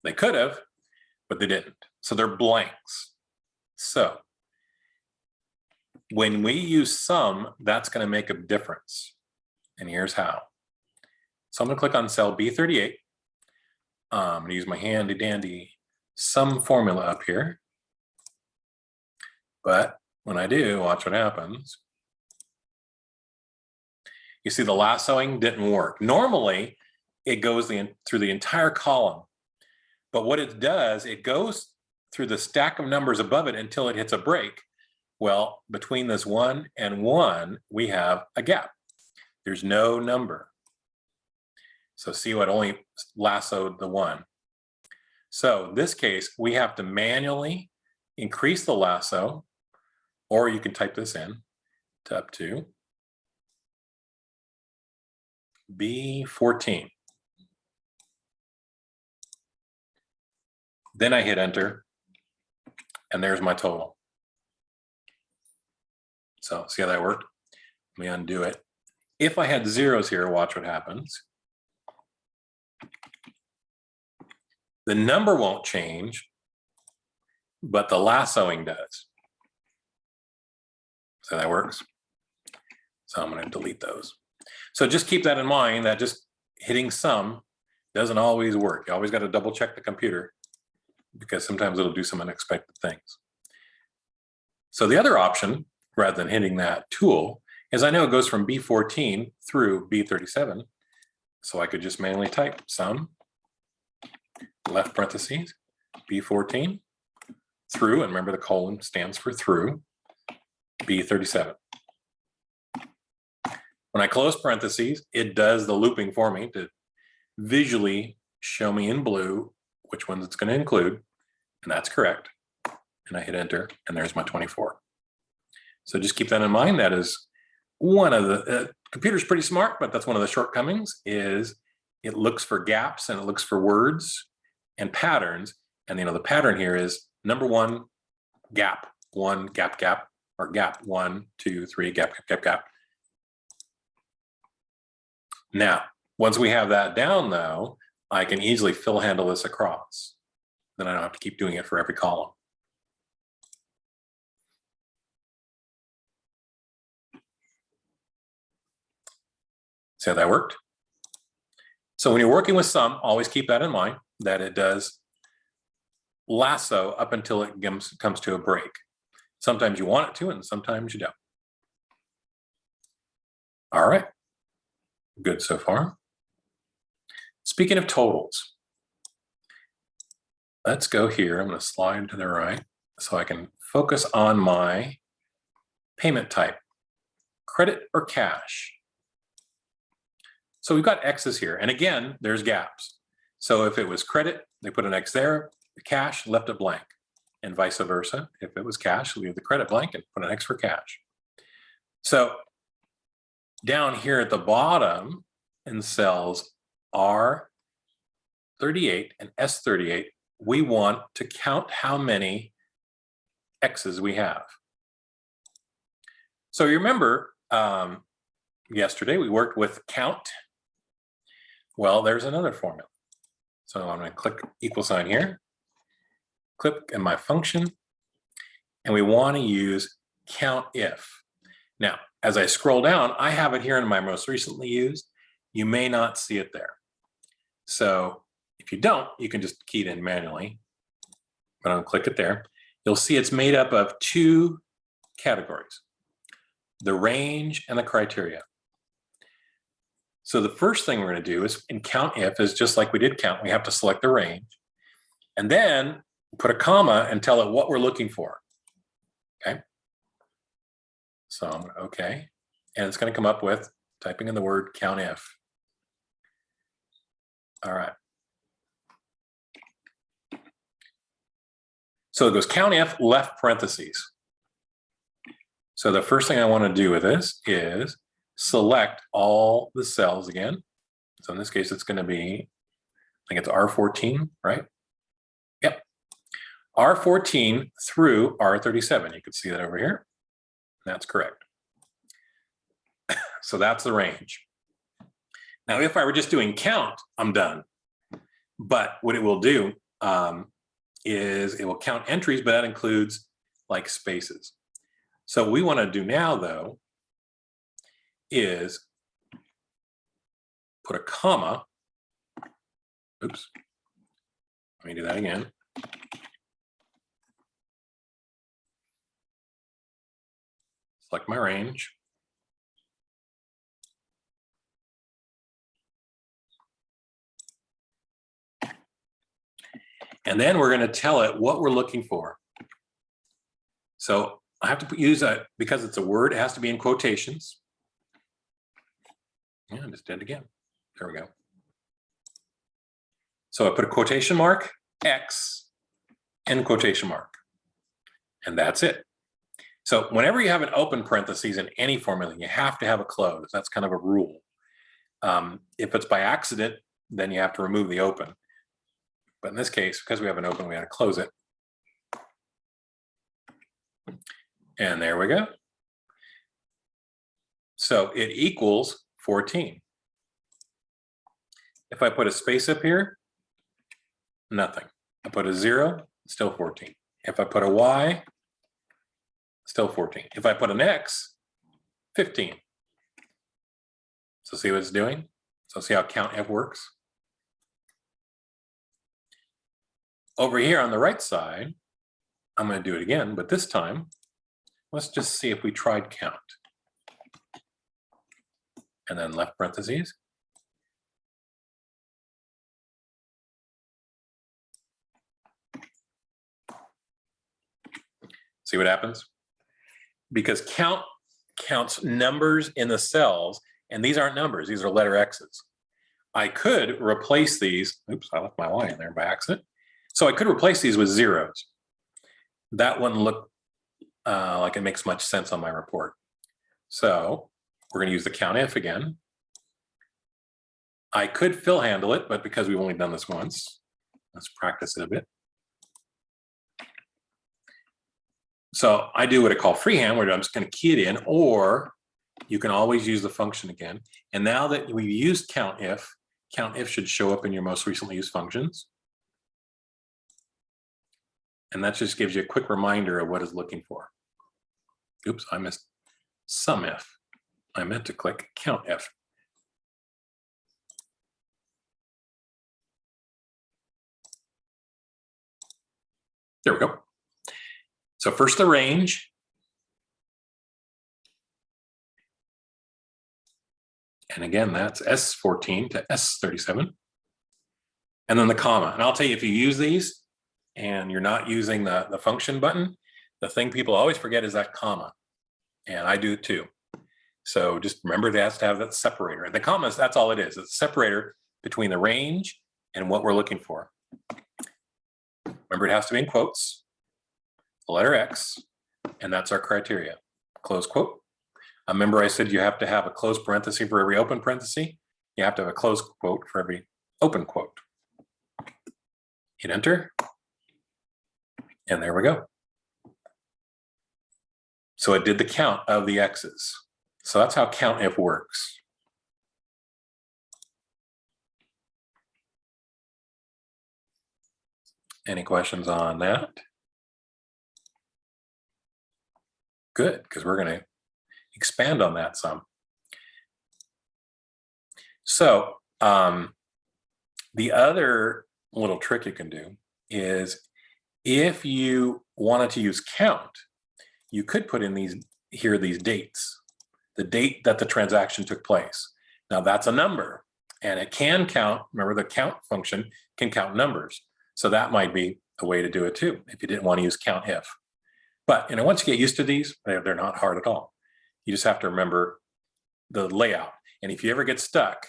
S1: They could have, but they didn't. So they're blanks. So when we use sum, that's going to make a difference. And here's how. So I'm going to click on cell B38. I'm going to use my handy dandy sum formula up here. But when I do, watch what happens. You see the lassoing didn't work. Normally, it goes through the entire column. But what it does, it goes through the stack of numbers above it until it hits a break. Well, between this 1 and 1, we have a gap. There's no number. So see what only lassoed the 1. So in this case, we have to manually increase the lasso, or you can type this in to up to B14. Then I hit enter, and there's my total. So see how that worked? Let me undo it. If I had zeros here, watch what happens. The number won't change, but the lassoing does. So that works. So I'm going to delete those. So just keep that in mind, that just hitting sum doesn't always work. You always got to double check the computer because sometimes it'll do some unexpected things. So the other option, rather than hitting that tool, is I know it goes from B14 through B37. So I could just manually type sum, left parentheses, B14, through, and remember the colon stands for through, B37. When I close parentheses, it does the looping for me to visually show me in blue which ones it's going to include, and that's correct. And I hit enter, and there's my 24. So just keep that in mind. That is one of the computer's pretty smart, but that's one of the shortcomings is it looks for gaps and it looks for words and patterns. And the pattern here is number one, gap, one, gap, gap, or gap, 1, 2, 3, gap, gap, gap, gap. Now, once we have that down though, I can easily fill handle this across. Then I don't have to keep doing it for every column. See how that worked? So when you're working with sum, always keep that in mind, that it does lasso up until it comes to a break. Sometimes you want it to, and sometimes you don't. All right, good so far. Speaking of totals, let's go here. I'm going to slide to the right so I can focus on my payment type, credit or cash. So we've got X's here, and again, there's gaps. So if it was credit, they put an X there, the cash left it blank, and vice versa. If it was cash, leave the credit blank and put an X for cash. So down here at the bottom in cells R38 and S38, we want to count how many X's we have. So you remember yesterday we worked with count. Well, there's another formula. So I'm going to click equal sign here, click in my function, and we want to use countif. Now, as I scroll down, I have it here in my most recently used. You may not see it there. So if you don't, you can just key it in manually. But I'm going to click it there. You'll see it's made up of two categories, the range and the criteria. So the first thing we're going to do is in countif is just like we did count. We have to select the range and then put a comma and tell it what we're looking for. Okay. So I'm okay. And it's going to come up with typing in the word countif. All right. So it goes countif left parentheses. So the first thing I want to do with this is select all the cells again. So in this case, it's going to be, I think it's R14, right? Yep. R14 through R37. You can see that over here. That's correct. So that's the range. Now, if I were just doing count, I'm done. But what it will do is it will count entries, but that includes like spaces. So what we want to do now, though, is put a comma. Oops. Let me do that again. Select my range. And then we're going to tell it what we're looking for. So I have to use a, because it's a word, it has to be in quotations. Yeah, I just did it again. There we go. So I put a quotation mark, X, end quotation mark. And that's it. So whenever you have an open parentheses in any formula, you have to have a close. That's kind of a rule. If it's by accident, then you have to remove the open. But in this case, because we have an open, we had to close it. And there we go. So it equals 14. If I put a space up here, nothing. I put a 0, still 14. If I put a Y, still 14. If I put an X, 15. So see what it's doing? So see how countif works? Over here on the right side, I'm going to do it again, but this time, let's just see if we tried count. And then left parentheses. See what happens? Because count counts numbers in the cells, And these aren't numbers, these are letter X's. I could replace these, oops, I left my Y in there by accident. So I could replace these with zeros. That wouldn't look like it makes much sense on my report. So we're going to use the countif again. I could fill handle it, but because we've only done this once, let's practice it a bit. So I do what I call freehand, where I'm just going to key it in, or you can always use the function again. And now that we've used countif, countif should show up in your most recently used functions. And that just gives you a quick reminder of what it's looking for. Oops, I missed sumif. I meant to click countif. There we go. So first the range. And again, that's S14 to S37. And then the comma. And I'll tell you, if you use these and you're not using the function button, the thing people always forget is that comma. And I do it too. So just remember it has to have that separator. And the commas, that's all it is. It's a separator between the range and what we're looking for. Remember, it has to be in quotes, the letter X, and that's our criteria. Close quote. Remember I said you have to have a close parenthesis for every open parenthesis. You have to have a close quote for every open quote. Hit enter. And there we go. So it did the count of the X's. So that's how countif works. Any questions on that? Good, because we're going to expand on that some. So the other little trick you can do is if you wanted to use count, you could put in these dates, the date that the transaction took place. Now that's a number and it can count. Remember, the count function can count numbers. So that might be a way to do it too, if you didn't want to use countif. But once you get used to these, they're not hard at all. You just have to remember the layout. And if you ever get stuck,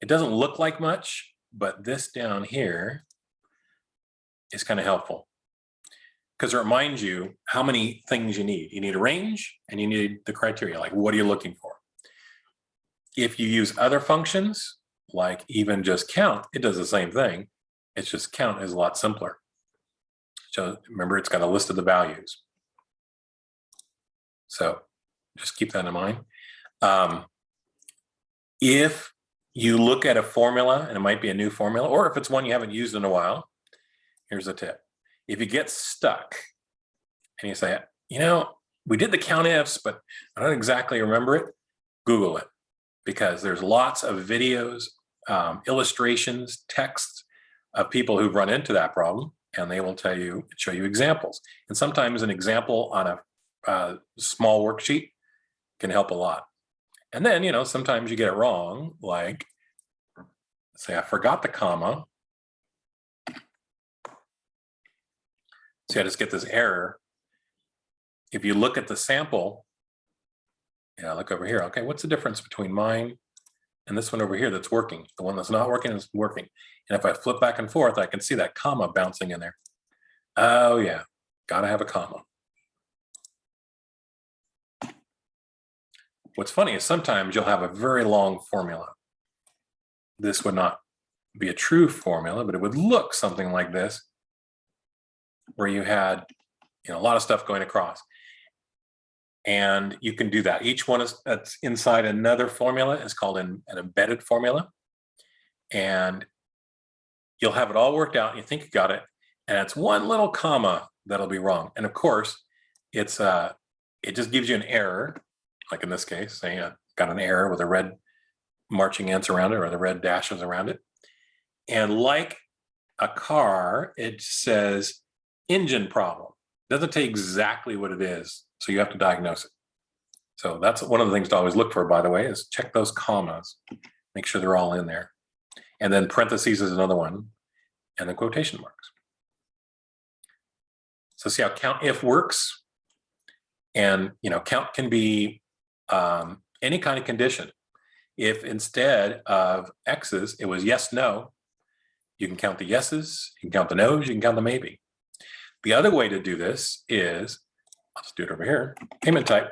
S1: it doesn't look like much, but this down here is kind of helpful because it reminds you how many things you need. You need a range and you need the criteria, like what are you looking for? If you use other functions, like even just count, it does the same thing. It's just count is a lot simpler. So remember, it's got a list of the values. So just keep that in mind. If you look at a formula, and it might be a new formula, or if it's one you haven't used in a while, here's a tip. If you get stuck and you say, we did the countifs, but I don't exactly remember it, Google it, because there's lots of videos, illustrations, texts of people who've run into that problem, and they will show you examples. And sometimes an example on a small worksheet can help a lot. And then, sometimes you get it wrong, like, say I forgot the comma. See, I just get this error. If you look at the sample, look over here. Okay, what's the difference between mine and this one over here that's working? The one that's not working is working. And if I flip back and forth, I can see that comma bouncing in there. Oh yeah, gotta have a comma. What's funny is sometimes you'll have a very long formula. This would not be a true formula, but it would look something like this, where you had a lot of stuff going across. And you can do that. Each one that's inside another formula is called an embedded formula. And you'll have it all worked out, and you think you got it, and it's one little comma that'll be wrong. And of course, it just gives you an error, like in this case, saying I got an error with the red marching ants around it or the red dashes around it. And like a car, it says engine problem. It doesn't tell you exactly what it is, so you have to diagnose it. So that's one of the things to always look for, by the way, is check those commas, make sure they're all in there. And then parentheses is another one, and then quotation marks. So see how countif works? And count can be any kind of condition. if instead of X's, it was yes, no, you can count the yeses, you can count the no's, you can count the maybe. The other way to do this is, let's do it over here, payment type.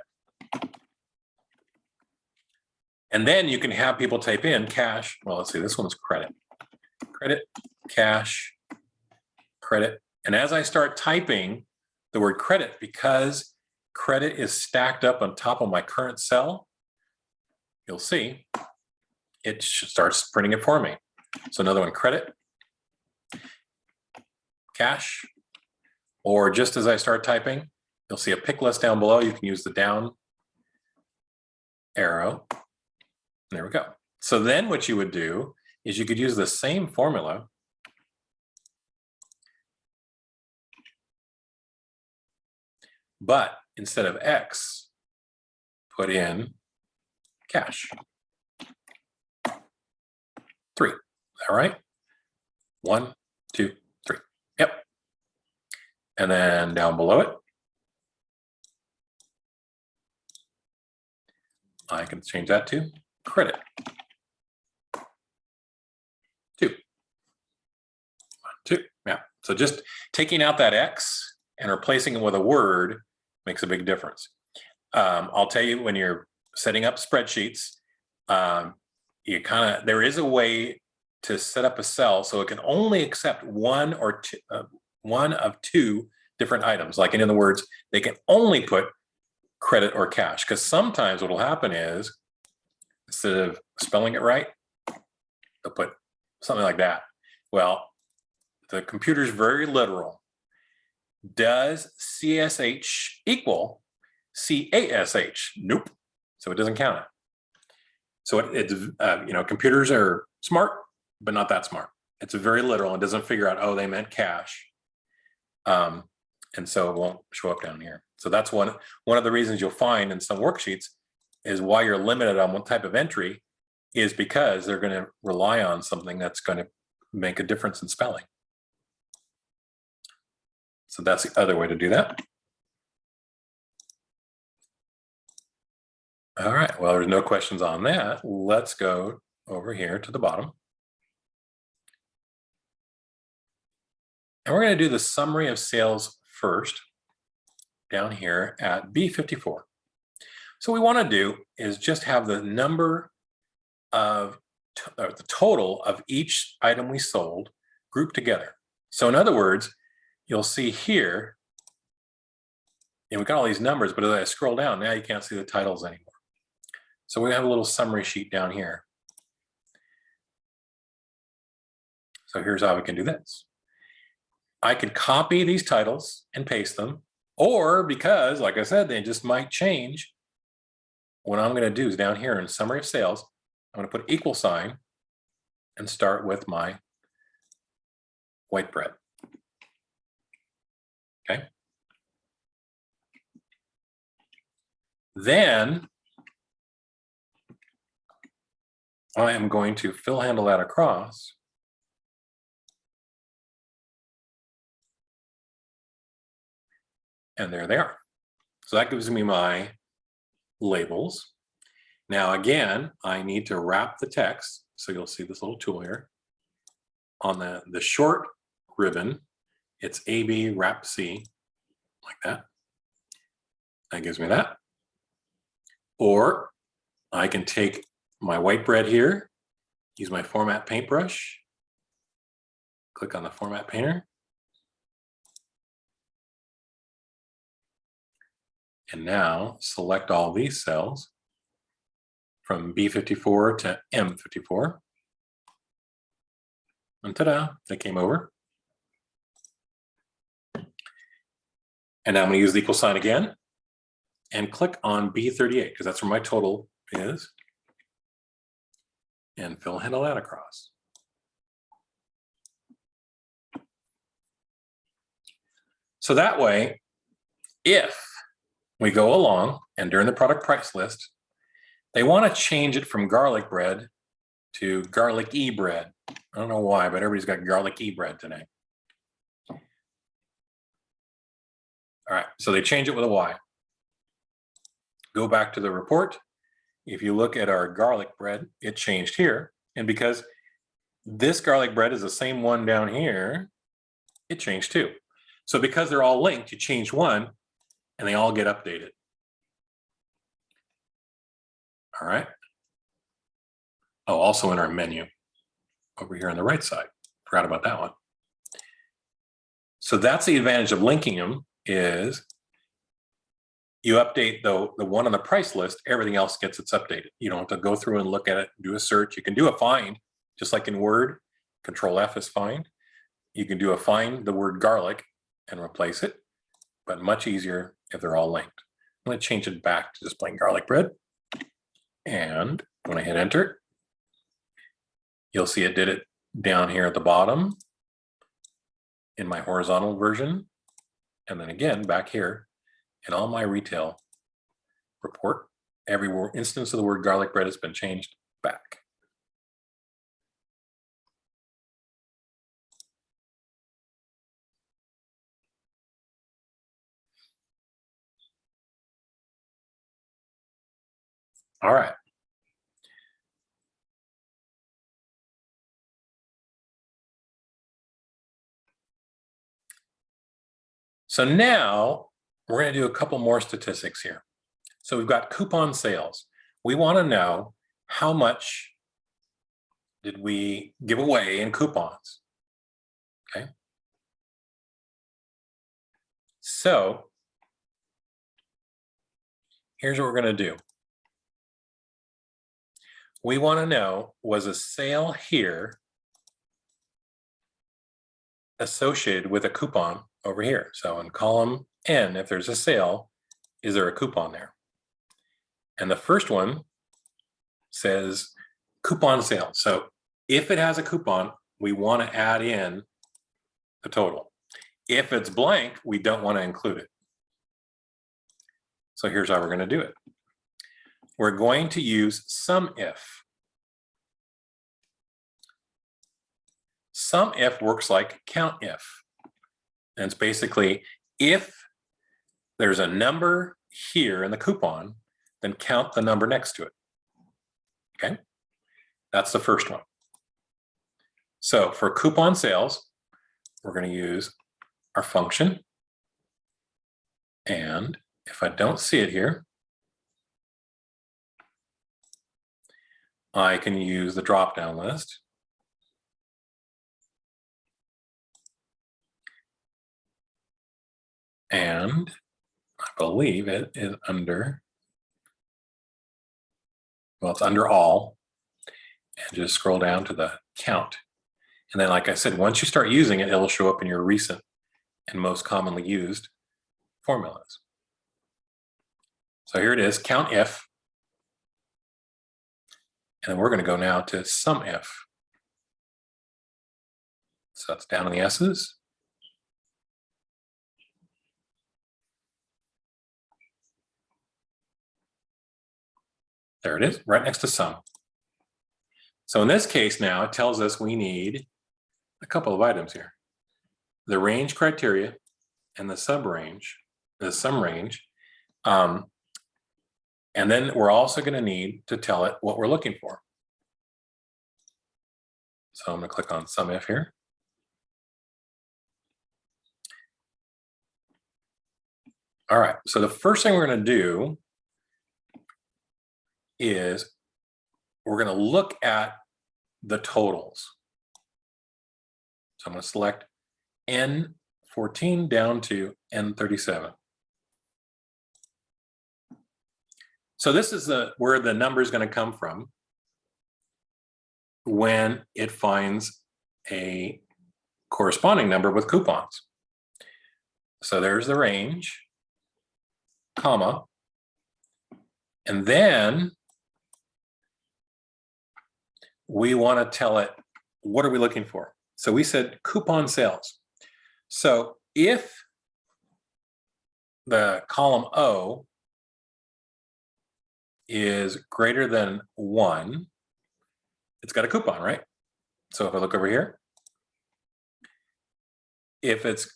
S1: And then you can have people type in cash. Well, let's see, this one's credit. Credit, cash, credit. And as I start typing the word credit, because credit is stacked up on top of my current cell, you'll see it starts printing it for me. So another one, credit, cash, or just as I start typing, you'll see a pick list down below. You can use the down arrow. There we go. So then what you would do is you could use the same formula but instead of X, put in cash. 3. All right. 1, 2, 3. Yep. And then down below it, I can change that to credit. 2. 1, 2. Yeah. So just taking out that X and replacing it with a word makes a big difference. I'll tell you, when you're setting up spreadsheets, there is a way to set up a cell so it can only accept one of two different items. Like in other words, they can only put credit or cash, because sometimes what will happen is instead of spelling it right, they'll put something like that. Well, the computer's very literal. Does CSH equal CASH? Nope. So it doesn't count it. So computers are smart, but not that smart. It's very literal and doesn't figure out, oh, they meant cash. And so it won't show up down here. So that's one of the reasons you'll find in some worksheets is why you're limited on what type of entry is because they're going to rely on something that's going to make a difference in spelling. So that's the other way to do that. All right, well, there's no questions on that. Let's go over here to the bottom. And we're going to do the summary of sales first down here at B54. So what we want to do is just have the number of the total of each item we sold grouped together. So in other words, you'll see here, and we've got all these numbers, but as I scroll down, now you can't see the titles anymore. So we have a little summary sheet down here. So here's how we can do this. I could copy these titles and paste them, or because, like I said, they just might change, what I'm going to do is down here in summary of sales, I'm going to put equal sign and start with my white bread. Okay. Then I am going to fill handle that across. And there they are. So that gives me my labels. Now, again, I need to wrap the text. So you'll see this little tool here. On the short ribbon, it's AB wrap C, like that. That gives me that. Or I can take my white bread here, use my format paintbrush, click on the format painter. And now select all these cells from B54 to M54. And ta-da, they came over. And now I'm going to use the equal sign again and click on B38 because that's where my total is. And fill handle that across. So that way, if we go along and during the product price list, they want to change it from garlic bread to garlic-y bread. I don't know why, but everybody's got garlic-y bread today. All right, so they change it with a Y. Go back to the report if you look at our garlic bread, it changed here. And because this garlic bread is the same one down here, it changed too. So because they're all linked, you change one and they all get updated. All right. Oh, also in our menu over here on the right side. Forgot about that one. So that's the advantage of linking them, is you update the one on the price list, everything else gets its updated. You don't have to go through and look at it, do a search. You can do a find, just like in Word. Control F is find. You can do a find the word garlic and replace it, but much easier if they're all linked. I'm going to change it back to just plain garlic bread. And when I hit enter, you'll see it did it down here at the bottom in my horizontal version. And then again, back here in all my retail report, every instance of the word garlic bread has been changed back. All right. So now we're going to do a couple more statistics here. So we've got coupon sales. We want to know how much did we give away in coupons. Okay. So here's what we're going to do. We want to know, was a sale here associated with a coupon over here? So in column N, if there's a sale, is there a coupon there? And the first one says coupon sale. So if it has a coupon, we want to add in the total. If it's blank, we don't want to include it. So here's how we're going to do it. We're going to use SUMIF. SUMIF works like countif. And it's basically, if there's a number here in the coupon, then count the number next to it. Okay, that's the first one. So for coupon sales, we're going to use our function. And if I don't see it here, I can use the drop-down list. And I believe it is under, well, it's under all. And just scroll down to the count. And then, like I said, once you start using it, it'll show up in your recent and most commonly used formulas. So here it is, countif. And then we're going to go now to SUMIF. So that's down in the S's. There it is, right next to sum. So in this case now, it tells us we need a couple of items here. The range criteria and the sub-range, the sum range. And then we're also going to need to tell it what we're looking for. So I'm going to click on SUMIF here. All right, so the first thing we're going to do is we're going to look at the totals. So I'm going to select N14 down to N37. So this is where the number is going to come from when it finds a corresponding number with coupons. So there's the range, comma, and then we want to tell it, what are we looking for? So we said coupon sales. So if the column O is greater than 1, it's got a coupon, right? So if I look over here, if it's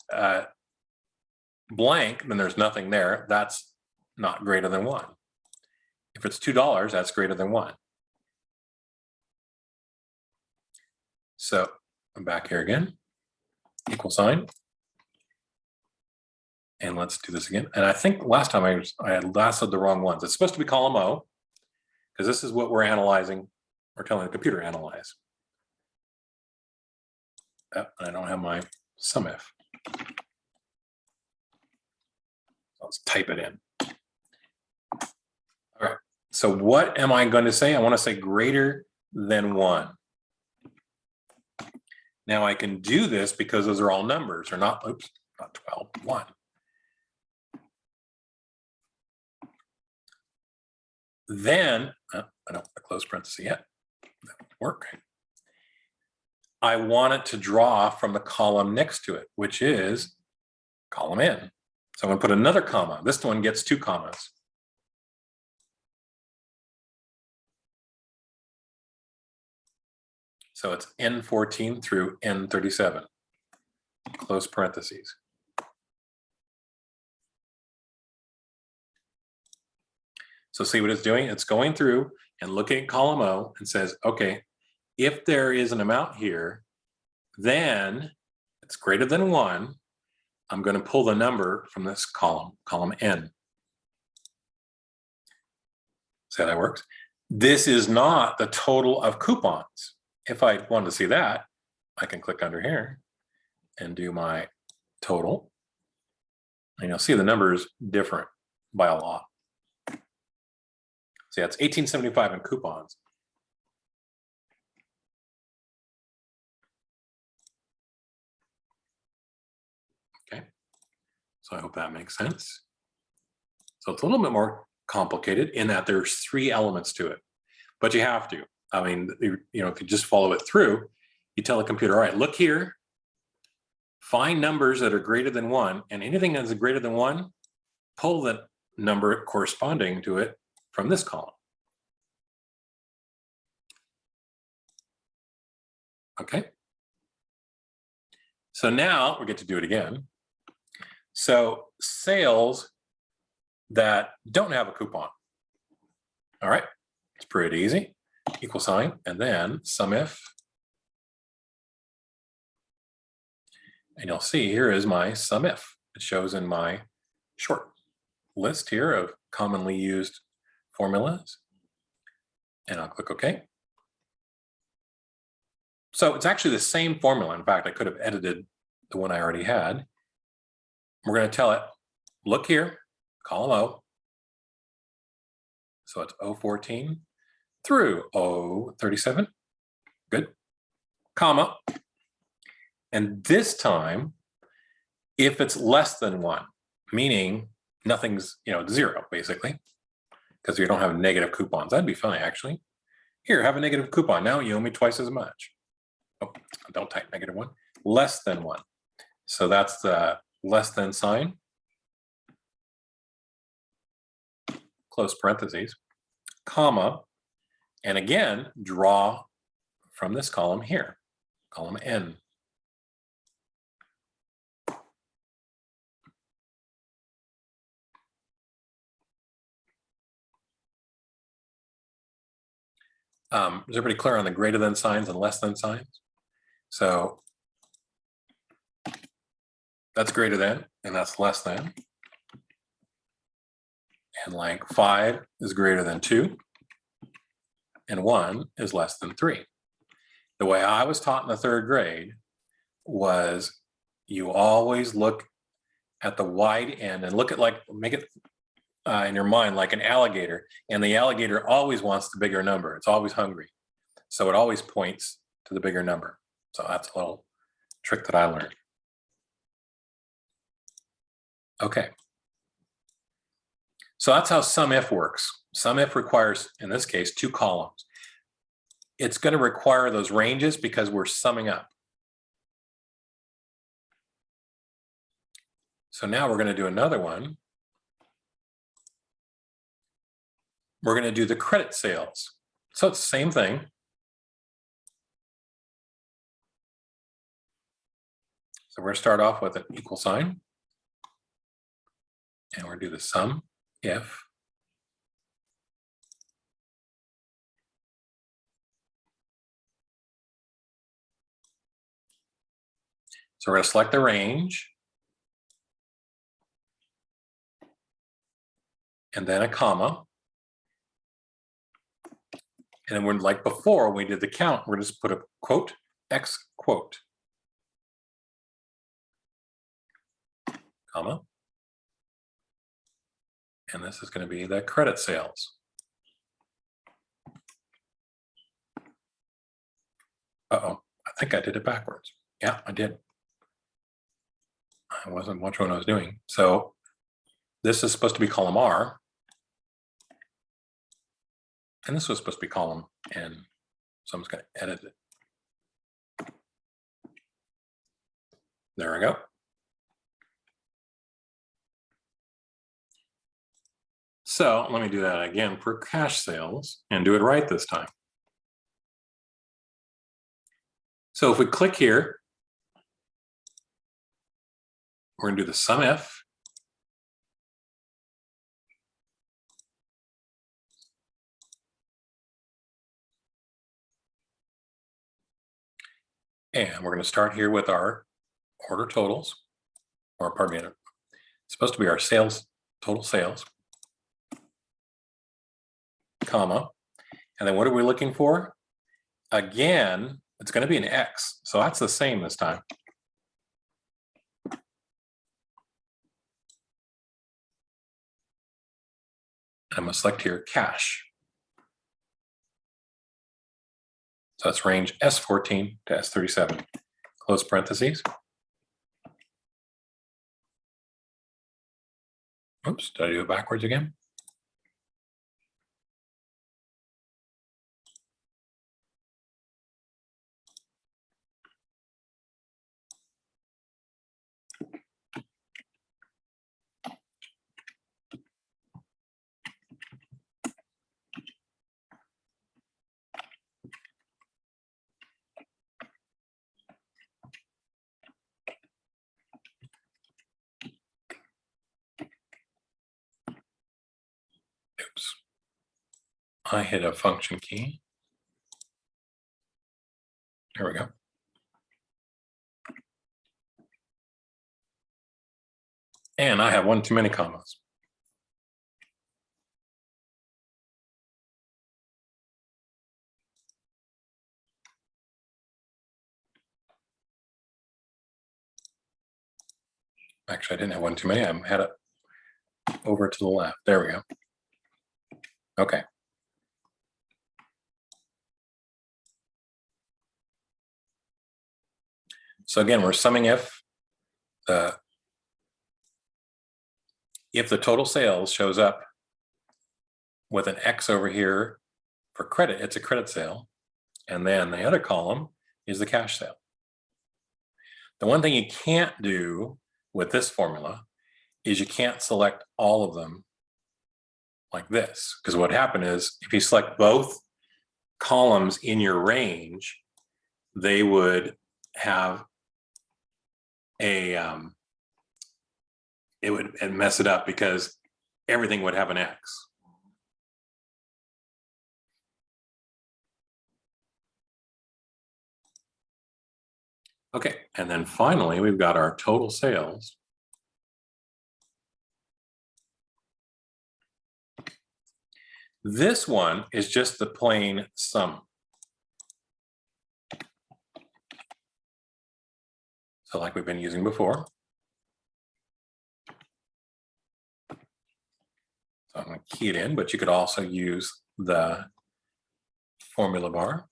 S1: blank, then there's nothing there. That's not greater than 1. If it's $2, that's greater than 1. So I'm back here again, equal sign. And let's do this again. And I think last time I had lassoed the wrong ones. It's supposed to be column O, because this is what we're analyzing. We're telling the computer to analyze. Oh, I don't have my SUMIF. Let's type it in. All right. So what am I going to say? I want to say greater than 1. Now I can do this because those are all numbers, or not, oops, not 12, 1. Then, I don't close parenthesis yet. That won't work. I want it to draw from the column next to it, which is column N. So I'm going to put another comma. This one gets 2 commas. So it's N14 through N37, close parentheses. So see what it's doing? It's going through and looking at column O and says, okay, if there is an amount here, then it's greater than 1. I'm going to pull the number from this column, column N. See how that works? This is not the total of coupons. If I wanted to see that, I can click under here and do my total. And you'll see the numbers different by a lot. See, that's 1875 in coupons. Okay, so I hope that makes sense. So it's a little bit more complicated in that there's 3 elements to it, but you have to. I mean, if you just follow it through, you tell the computer, all right, look here, find numbers that are greater than 1, and anything that's greater than 1, pull the number corresponding to it from this column. Okay. So now we get to do it again. So sales that don't have a coupon. All right, it's pretty easy. Equal sign, and then SUMIF. And you'll see here is my SUMIF. It shows in my short list here of commonly used formulas. And I'll click OK. So it's actually the same formula. In fact, I could have edited the one I already had. We're going to tell it, look here, column O. So it's O14 through O37. Good. Comma. And this time, if it's less than 1, meaning nothing's, 0, basically, because we don't have negative coupons. That'd be funny, actually. Here, have a negative coupon. Now you owe me twice as much. Oh, don't type -1. Less than 1. So that's the less than sign. Close parentheses, comma, and again, draw from this column here, column N. Is everybody clear on the greater than signs and less than signs? So that's greater than, and that's less than. And like 5 is greater than 2, and 1 is less than 3. The way I was taught in the 3rd grade was you always look at the wide end and look at make it in your mind like an alligator, and the alligator always wants the bigger number. It's always hungry. So it always points to the bigger number. So that's a little trick that I learned. Okay. So that's how SUMIF works. SUMIF requires, in this case, 2 columns. It's going to require those ranges because we're summing up. So now we're going to do another one. We're going to do the credit sales. So it's the same thing. So we're going to start off with an equal sign. And we're going to do the sum if. So we're going to select the range. And then a comma. And then we're like before, when we did the count, we're just put a quote, X quote, comma. And this is going to be the credit sales. Uh-oh, I think I did it backwards. Yeah, I did. I wasn't watching what I was doing. So this is supposed to be column R. And this was supposed to be column N. So I'm just going to edit it. There we go. So let me do that again for cash sales and do it right this time. So if we click here, we're going to do the sum if. And we're going to start here with our order totals, or pardon me, it's supposed to be our sales, total sales, comma. And then what are we looking for? Again, it's going to be an X. So that's the same this time. I'm going to select here cash. So that's range S14 to S37. Close parentheses. Oops, did I do it backwards again? Oops. I hit a function key. There we go. And I have one too many commas. Actually, I didn't have one too many. I had it over to the left. There we go. Okay. So again, we're summing if the total sales shows up with an X over here for credit, it's a credit sale. And then the other column is the cash sale. The one thing you can't do with this formula is you can't select all of them like this. Because what happened is if you select both columns in your range, they would have a, it would mess it up because everything would have an X. Okay, and then finally, we've got our total sales. This one is just the plain sum. So like we've been using before. So I'm going to key it in, but you could also use the formula bar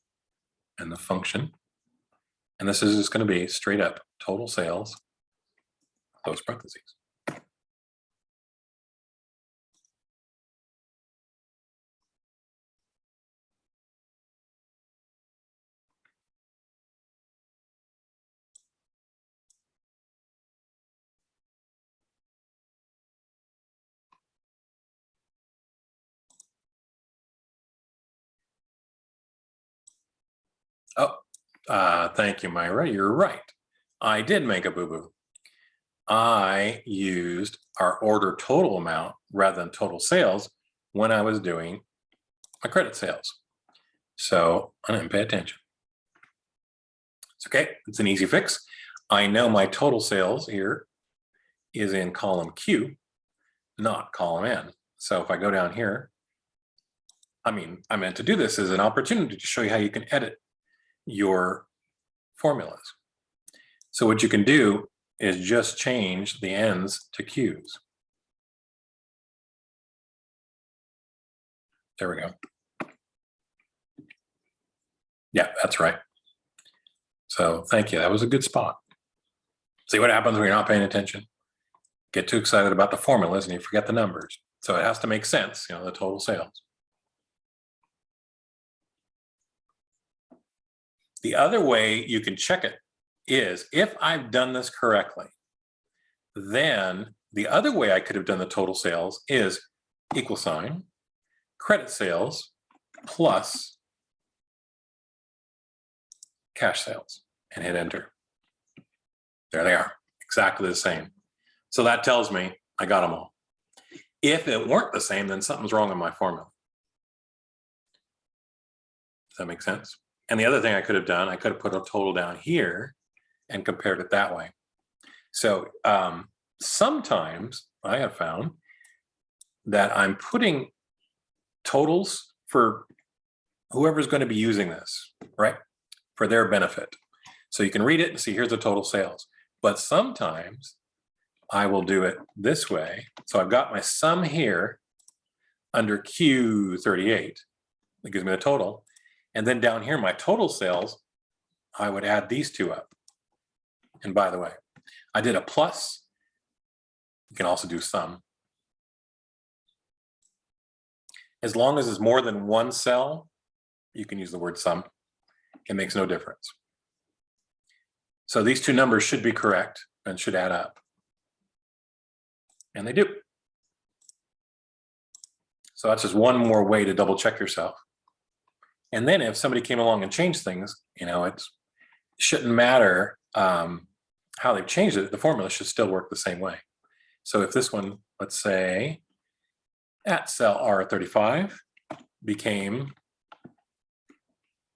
S1: and the function. And this is just going to be straight up total sales, close parentheses. Oh, thank you, Myra. You're right. I did make a boo-boo. I used our order total amount rather than total sales when I was doing my credit sales. So I didn't pay attention. It's okay. It's an easy fix. I know my total sales here is in column Q, not column N. So if I go down here, I meant to do this as an opportunity to show you how you can edit your formulas. So what you can do is just change the N's to Q's. There we go. Yeah, that's right. So thank you. That was a good spot. See what happens when you're not paying attention. Get too excited about the formulas and you forget the numbers. So it has to make sense, the total sales. The other way you can check it is if I've done this correctly, then the other way I could have done the total sales is equal sign, credit sales plus cash sales, and hit enter. There they are, exactly the same. So that tells me I got them all. If it weren't the same, then something's wrong in my formula. Does that make sense? And the other thing I could have done, I could have put a total down here and compared it that way. So sometimes I have found that I'm putting totals for whoever's going to be using this, right? For their benefit. So you can read it and see here's the total sales. But sometimes I will do it this way. So I've got my sum here under Q38. That gives me the total. And then down here, my total sales, I would add these two up. And by the way, I did a plus. You can also do sum. As long as it's more than one cell, you can use the word sum. It makes no difference. So these two numbers should be correct and should add up. And they do. So that's just one more way to double check yourself. And then if somebody came along and changed things, it shouldn't matter how they've changed it. The formula should still work the same way. So if this one, let's say, at cell R35 became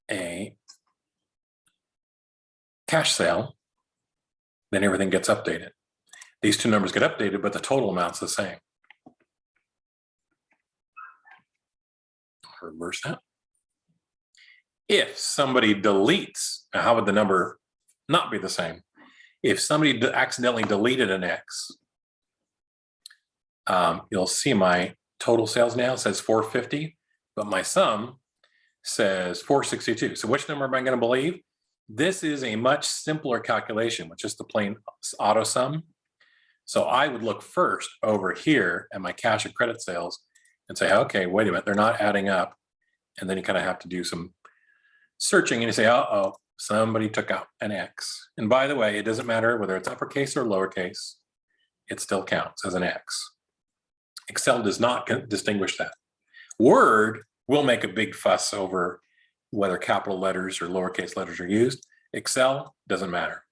S1: a cash sale, then everything gets updated. These two numbers get updated, but the total amount's the same. Reverse that. If somebody deletes, now how would the number not be the same? If somebody accidentally deleted an X, you'll see my total sales now says 450, but my sum says 462. So which number am I going to believe? This is a much simpler calculation with just the plain auto sum. So I would look first over here at my cash and credit sales and say, okay, wait a minute, they're not adding up. And then you kind of have to do some searching and you say, uh-oh, somebody took out an X. And by the way, it doesn't matter whether it's uppercase or lowercase, it still counts as an X. Excel does not distinguish that. Word will make a big fuss over whether capital letters or lowercase letters are used. Excel doesn't matter.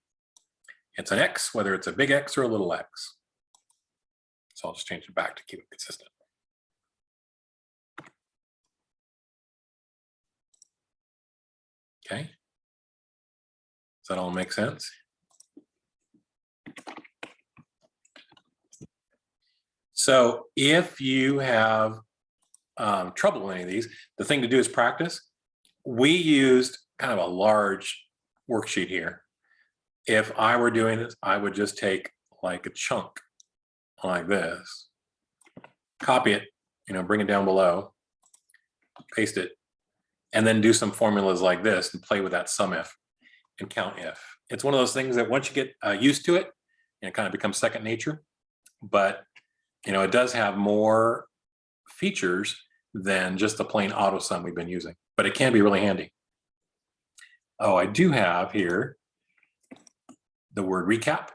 S1: It's an X, whether it's a big X or a little x. So I'll just change it back to keep it consistent. Okay. Does that all make sense? So if you have trouble with any of these, the thing to do is practice. We used kind of a large worksheet here. If I were doing this, I would just take like a chunk like this, copy it, bring it down below, paste it, and then do some formulas like this and play with that sum if and count if. It's one of those things that once you get used to it, it kind of becomes second nature. But it does have more features than just the plain auto sum we've been using, but it can be really handy. Oh, I do have here the word recap.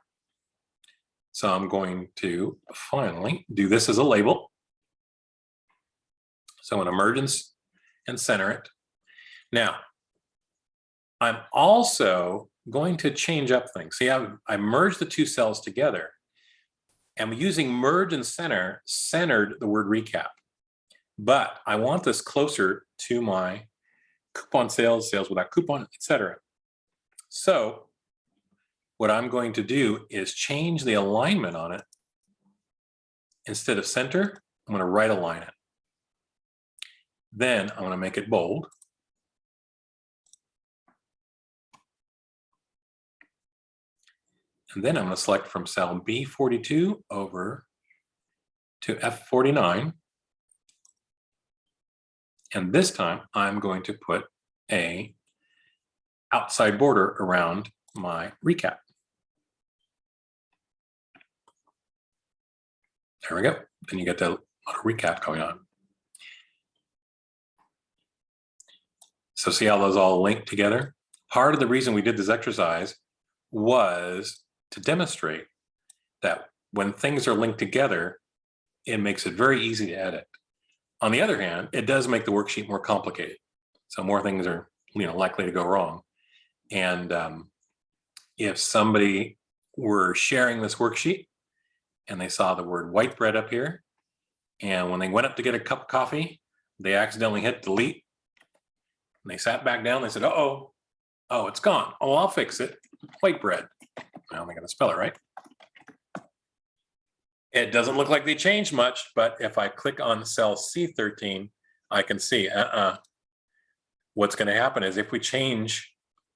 S1: So I'm going to finally do this as a label. So I'm going to merge and center it. Now, I'm also going to change up things. See, I merged the two cells together. And using merge and center, centered the word recap. But I want this closer to my coupon sales, sales without coupon, etc. So what I'm going to do is change the alignment on it. Instead of center, I'm going to right align it. Then I'm going to make it bold. And then I'm going to select from cell B42 over to F49. And this time I'm going to put a outside border around my recap. There we go. Then you get the little recap going on. So see how those all link together? Part of the reason we did this exercise was to demonstrate that when things are linked together, it makes it very easy to edit. On the other hand, it does make the worksheet more complicated. So more things are likely to go wrong. And if somebody were sharing this worksheet and they saw the word white bread up here, and when they went up to get a cup of coffee, they accidentally hit delete, and they sat back down, they said, oh, it's gone. Oh, I'll fix it. White bread. Now I'm going to spell it right. It doesn't look like they changed much, but if I click on cell C13, I can see, what's going to happen is if we change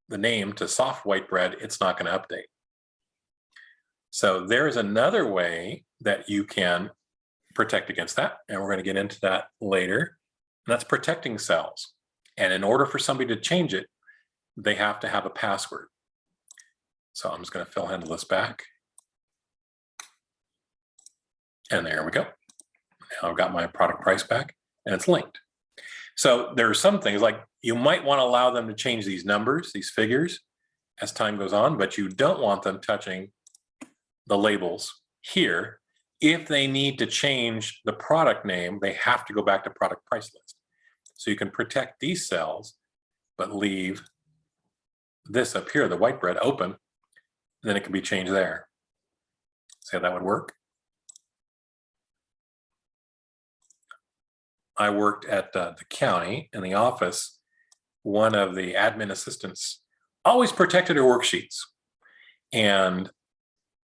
S1: the name to soft white bread, it's not going to update. So there is another way that you can protect against that, and we're going to get into that later, and that's protecting cells. And in order for somebody to change it, they have to have a password. So I'm just going to fill handle this back. And there we go. Now I've got my product price back and it's linked. So there are some things like you might want to allow them to change these numbers, these figures as time goes on, but you don't want them touching the labels here. If they need to change the product name, they have to go back to product price list. So you can protect these cells, but leave this up here, the white bread, open, then it can be changed there. See how that would work? I worked at the county in the office. One of the admin assistants always protected her worksheets. And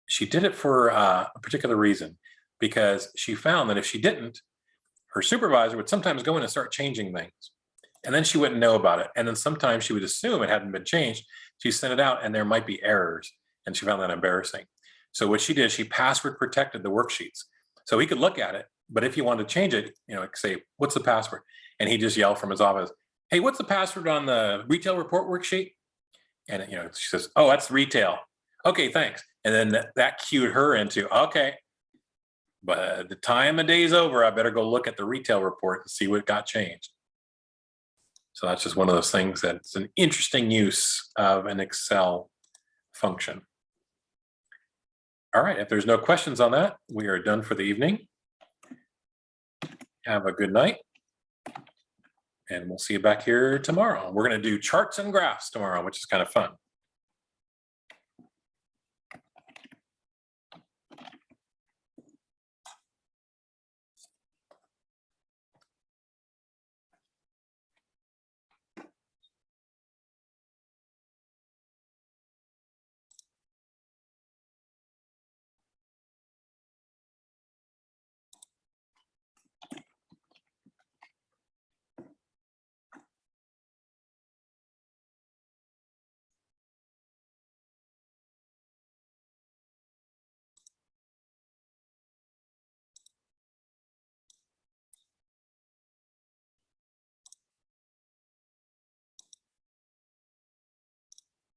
S1: she did it for a particular reason, because she found that if she didn't, her supervisor would sometimes go in and start changing things. And then she wouldn't know about it. And then sometimes she would assume it hadn't been changed. She sent it out and there might be errors. And she found that embarrassing. So what she did, she password protected the worksheets. So he could look at it, but if you wanted to change it, say, what's the password? And he just yelled from his office, hey, what's the password on the retail report worksheet? And she says, oh, that's retail. Okay, thanks. And then that cued her into, okay, but the time of day is over, I better go look at the retail report and see what got changed. So that's just one of those things that's an interesting use of an Excel function. All right, if there's no questions on that, we are done for the evening. Have a good night. And we'll see you back here tomorrow. We're going to do charts and graphs tomorrow, which is kind of fun.